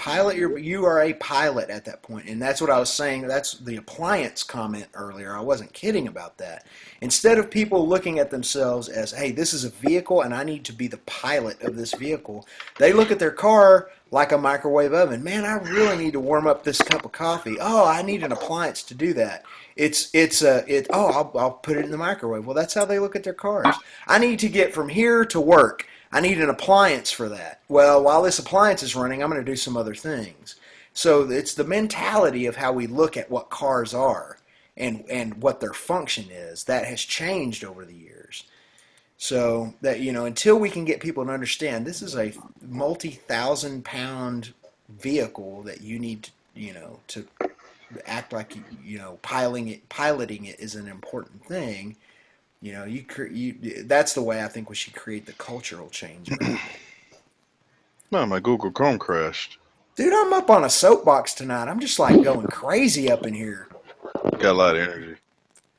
you are a pilot at that point. And that's what I was saying. That's the appliance comment earlier. I wasn't kidding about that. Instead of people looking at themselves as, hey, this is a vehicle and I need to be the pilot of this vehicle, they look at their car like a microwave oven. Man, I really need to warm up this cup of coffee. Oh, I need an appliance to do that. I'll put it in the microwave. Well, that's how they look at their cars. I need to get from here to work. I need an appliance for that. Well, while this appliance is running, I'm going to do some other things. So it's the mentality of how we look at what cars are and what their function is that has changed over the years. So that, you know, until we can get people to understand this is a multi-thousand-pound vehicle that you need to, you know, to act like, you know, piloting it is an important thing. You know, that's the way I think we should create the cultural change around it. Man, my Google Chrome crashed. Dude, I'm up on a soapbox tonight. I'm just like going crazy up in here. Got a lot of energy.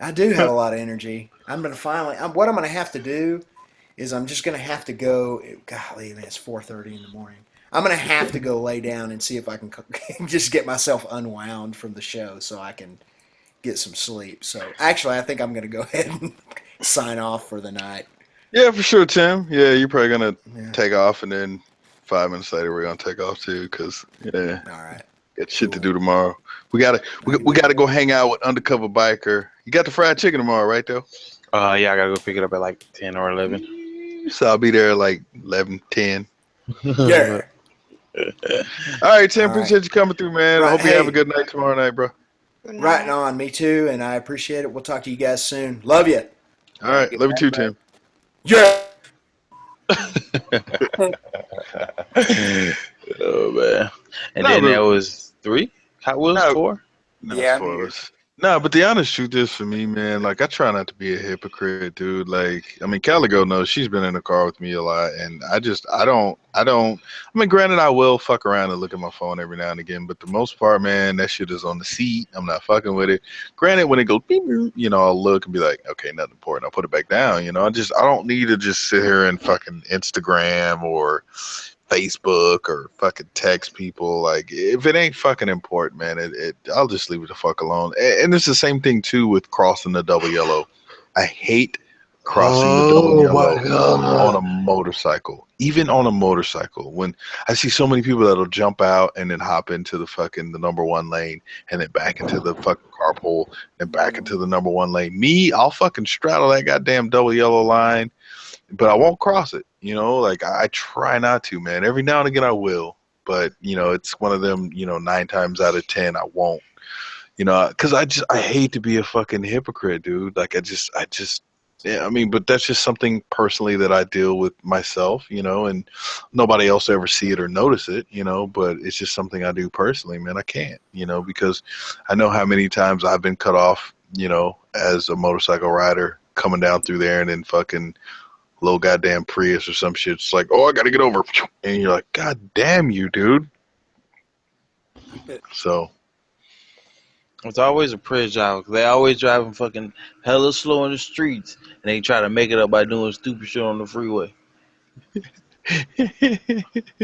I do have a lot of energy. What I'm gonna have to do is I'm just gonna have to go. Golly, man, it's 4:30 in the morning. I'm gonna have to go lay down and see if I can just get myself unwound from the show so I can get some sleep. So actually, I think I'm gonna go ahead and sign off for the night. Yeah, for sure, Tim. Yeah, you're probably gonna take off, and then 5 minutes later we're gonna take off too, cause yeah, all right, got shit to do tomorrow. We gotta go hang out with Undercover Biker. You got the fried chicken tomorrow, right? Though. Yeah, I gotta go pick it up at like 10 or 11. So I'll be there at like 11:10. Yeah. All right, Tim. Appreciate you coming through, man. I hope you have a good night tomorrow night, bro. Right on, me too, and I appreciate it. We'll talk to you guys soon. Love you. All right, love you too, Tim. Yeah. Oh man! And then there was 3 Hot Wheels, 4. No, Yeah, four of us. No, but the honest truth is, for me, man, like I try not to be a hypocrite, dude. Like, I mean, Caligo knows she's been in the car with me a lot, and I don't. I mean, granted, I will fuck around and look at my phone every now and again, but the most part, man, that shit is on the seat. I'm not fucking with it. Granted, when it goes beep, beep, you know, I'll look and be like, okay, nothing important. I'll put it back down. You know, I don't need to just sit here and fucking Instagram or Facebook or fucking text people. Like if it ain't fucking important, man, I'll just leave it the fuck alone. And it's the same thing too with crossing the double yellow. I hate crossing the double Oh my yellow on god. a motorcycle. Even on a motorcycle, when I see so many people that'll jump out and then hop into the number one lane and then back into the fucking carpool and back into the number one lane. Me, I'll fucking straddle that goddamn double yellow line, but I won't cross it. Like I try not to, man. Every now and again I will, but it's one of them. 9 times out of 10 I won't. Because I hate to be a fucking hypocrite, dude. Like I just, yeah. I mean, but that's just something personally that I deal with myself, and nobody else ever see it or notice it, But it's just something I do personally, man. I can't, because I know how many times I've been cut off, as a motorcycle rider coming down through there, and then fucking little goddamn Prius or some shit. It's like, oh, I gotta get over, and you're like, God damn you, dude. So. It's always a Prius driver. 'Cause they always driving fucking hella slow in the streets, and they try to make it up by doing stupid shit on the freeway.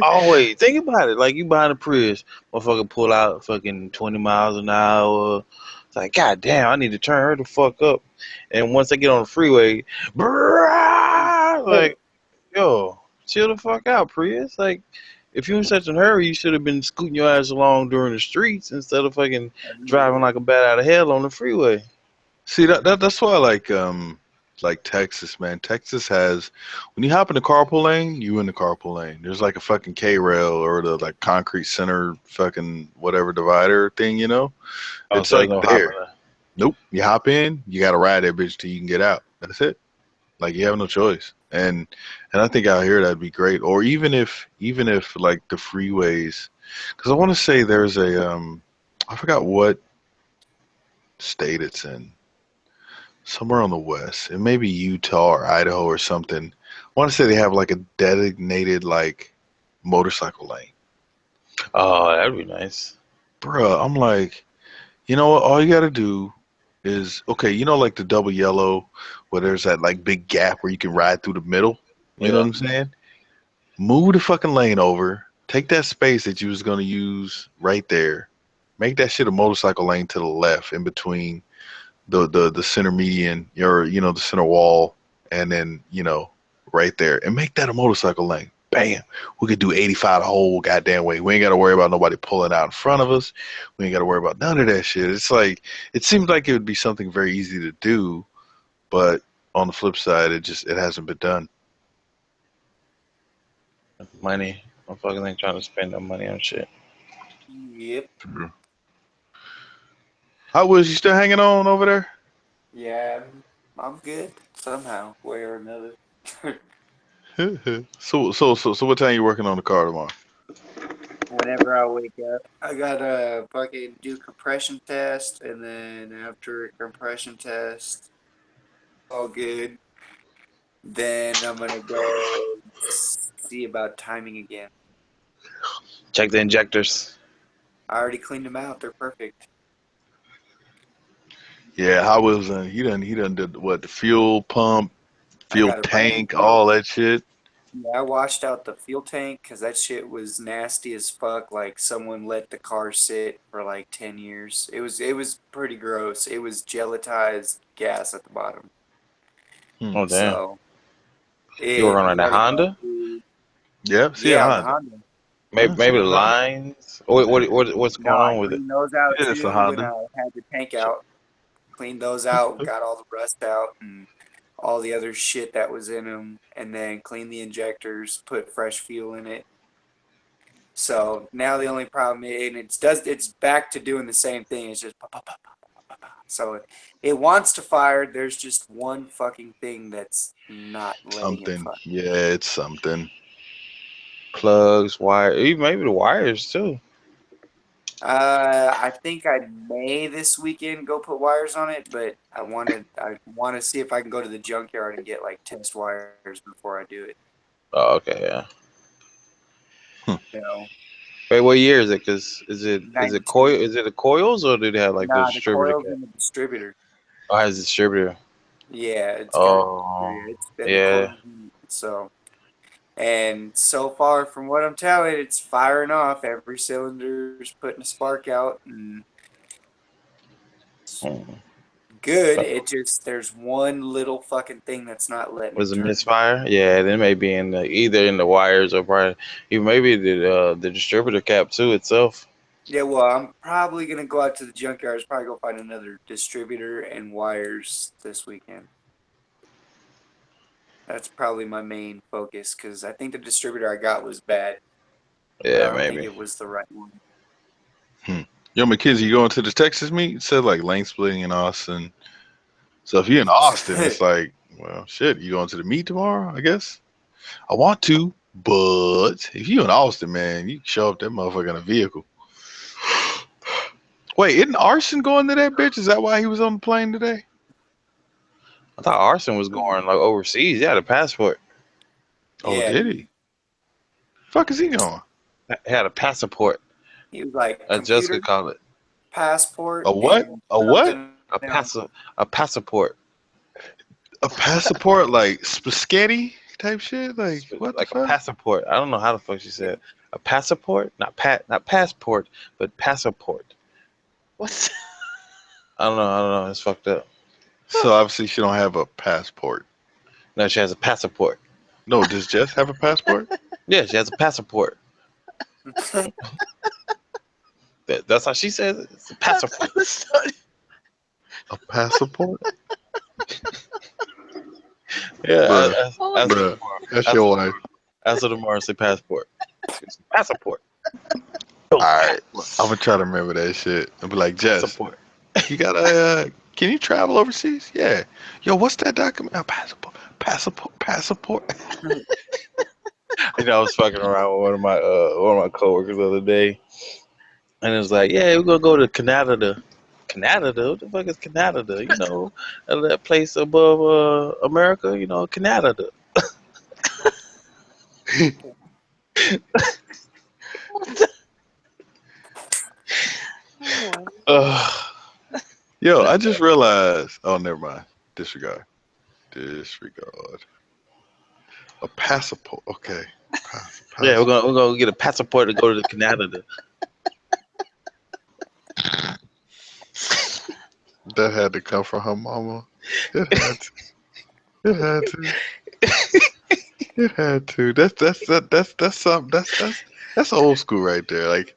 Always think about it. Like you behind a Prius, motherfucker pull out fucking 20 miles an hour. It's like, God damn, I need to turn her the fuck up. And once I get on the freeway, brrrr, like, yo, chill the fuck out, Prius. Like, if you in such a hurry, you should have been scooting your ass along during the streets instead of fucking driving like a bat out of hell on the freeway. See that's why I like Texas, man. Texas has when you hop in the carpool lane, you in the carpool lane. There's like a fucking K rail or the like concrete center fucking whatever divider thing. Oh, It's so there's like no there. hopping there. Nope. You hop in, you gotta ride that bitch till you can get out. That's it. Like you have no choice. And I think out here that'd be great. Or even if like the freeways, because I want to say there's I forgot what state it's in. Somewhere on the west. It may be Utah or Idaho or something. I want to say they have like a designated like motorcycle lane. Oh, that'd be nice. Bruh, I'm like, you know what? All you gotta do is okay, like the double yellow where there's that like big gap where you can ride through the middle. You know what Yeah. I'm saying? Move the fucking lane over. Take that space that you was gonna use right there. Make that shit a motorcycle lane to the left in between the center median or the center wall, and then right there, and make that a motorcycle lane. Bam, we could do 85 the whole goddamn way. We ain't got to worry about nobody pulling out in front of us. We ain't got to worry about none of that shit. It's like it seems like it would be something very easy to do, but on the flip side, it hasn't been done. Money. Motherfuckers ain't trying to spend no money on shit. Yep. How was you still hanging on over there? Yeah, I'm good somehow, way or another. So what time you working on the car tomorrow? Whenever I wake up, I gotta fucking do compression test, and then after a compression test, all good. Then I'm gonna go see about timing again. Check the injectors. I already cleaned them out; they're perfect. Yeah, how was he done did what, the fuel pump, I fuel got a brand new tank, fuel. all that shit. Yeah, I washed out the fuel tank because that shit was nasty as fuck. Like someone let the car sit for like 10 years. It was pretty gross. It was gelatized gas at the bottom. Hmm. Oh damn. So You working on we that already gone Honda? through. Yeah, see a Yeah, the Honda. Honda. Maybe Yeah, see maybe a the Honda. lines. What's No, going I on with it? cleaned those out Yeah, it's a too when Honda. I had the tank out. Cleaned those out, got all the rust out and all the other shit that was in them, and then cleaned the injectors, put fresh fuel in it. So now the only problem is, and it's back to doing the same thing. It's just pop, pop, pop, pop, pop, pop, pop. So it wants to fire. There's just one fucking thing that's not letting it Something. fire. Yeah, it's something. Plugs, wire, even maybe the wires too. I think I may this weekend go put wires on it, but I want to see if I can go to the junkyard and get like test wires before I do it. Oh, okay, yeah. You know, Wait, what year is it? Cause is it coil? 92. Is it the coils or do they have like the Nah, the distributor coil's kit? in the distributor. Oh, it has a distributor. Yeah, it's got a Oh, it's and the yeah. coil's in it. So And so far, from what I'm telling, it's firing off. Every cylinder's putting a spark out, and it's good. It just there's one little fucking thing that's not letting Was it it turn. misfire? Yeah, they may be in either in the wires or probably even maybe the distributor cap too itself. Yeah, well, I'm probably gonna go out to the junkyards, probably go find another distributor and wires this weekend. That's probably my main focus because I think the distributor I got was bad, but I Yeah, don't think maybe. it was the right one. Yo, McKenzie, you going to the Texas meet? It said like lane splitting in Austin. So if you're in Austin, it's like, well, shit, you going to the meet tomorrow? I guess. I want to, but if you in Austin, man, you can show up that motherfucker in a vehicle. Wait, isn't Arson going to that bitch? Is that why he was on the plane today? I thought Arson was going like overseas. He had a passport. Oh, Yeah, did he? Fuck is he going? He had a passport. he was like As Jessica computer, called it. passport, A what? and A what? something A else. passport. A passport like spaghetti type shit? Like what the Like a fuck? passport. I don't know how the fuck she said. A passport? Not passport, but passport. What's I don't know. It's fucked up. So obviously she don't have a passport. No, she has a passport. No, does Jess have a passport? Yeah, she has a passport. That's how she says it. It's a passport. A passport? Yeah, Bruh, as bruh, that's your wife. of tomorrow, say passport. It's a passport. All right, I'm gonna try to remember that shit. I'll be like, Jess, Passport. you gotta, can you travel overseas? Yeah. Yo, what's that document? A passport. Passport. You know, I was fucking around with one of my coworkers the other day, and it was like, yeah, we're gonna go to Canada. Canada? What the fuck is Canada? You know, that place above America. You know, Canada. Uh, yo, I just realized. Oh, never mind. Disregard. A passport. Okay. Yeah, we're gonna get a passport to go to Canada. That had to come from her mama. It had to. It had to. It had to. That's something. That's old school right there. Like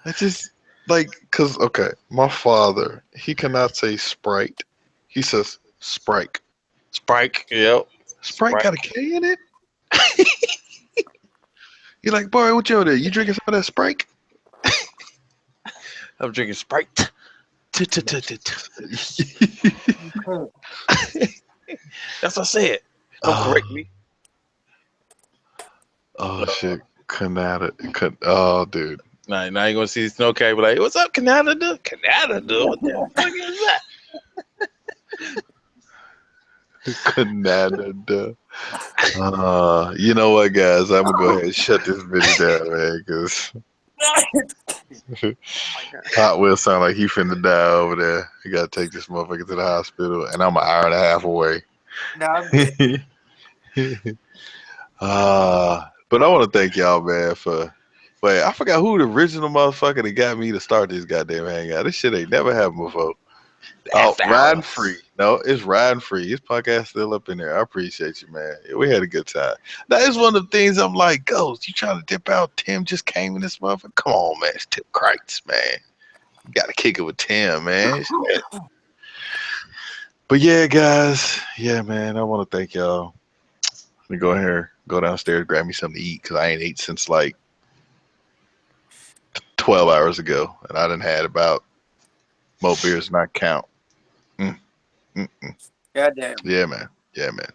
I just like cause okay, my father he cannot say Sprite. He says Sprite. Sprite. Yep. Sprite got a K in it. You're like, boy, what you there? You drinking some of that Sprite? I'm drinking Sprite. That's what I said. Don't correct me. Oh shit, Canada. Oh, dude. Now you're gonna see Snowcat be like, "What's up, Canada? Canada? What the fuck is that?" Canada. You know what, guys? I'm gonna go ahead and shut this video down, man, because Hot will sound like he finna die over there. You gotta take this motherfucker to the hospital, and I'm an hour and a half away. No, I'm good. But I want to thank y'all, man, for. Wait, I forgot who the original motherfucker that got me to start this goddamn hangout. This shit ain't never happened before. Oh, Riding Free. No, it's Riding Free. His podcast still up in there. I appreciate you, man. Yeah, we had a good time. That is one of the things I'm like, Ghost, you trying to dip out? Tim just came in this motherfucker. Come on, man. It's Tim Kreitz, man. You got to kick it with Tim, man. Shit. But yeah, guys. Yeah, man. I want to thank y'all. Let me go here, go downstairs, grab me something to eat because I ain't ate since like 12 hours ago. And I done had about more beers than I count. Goddamn. Yeah, man. Yeah, man.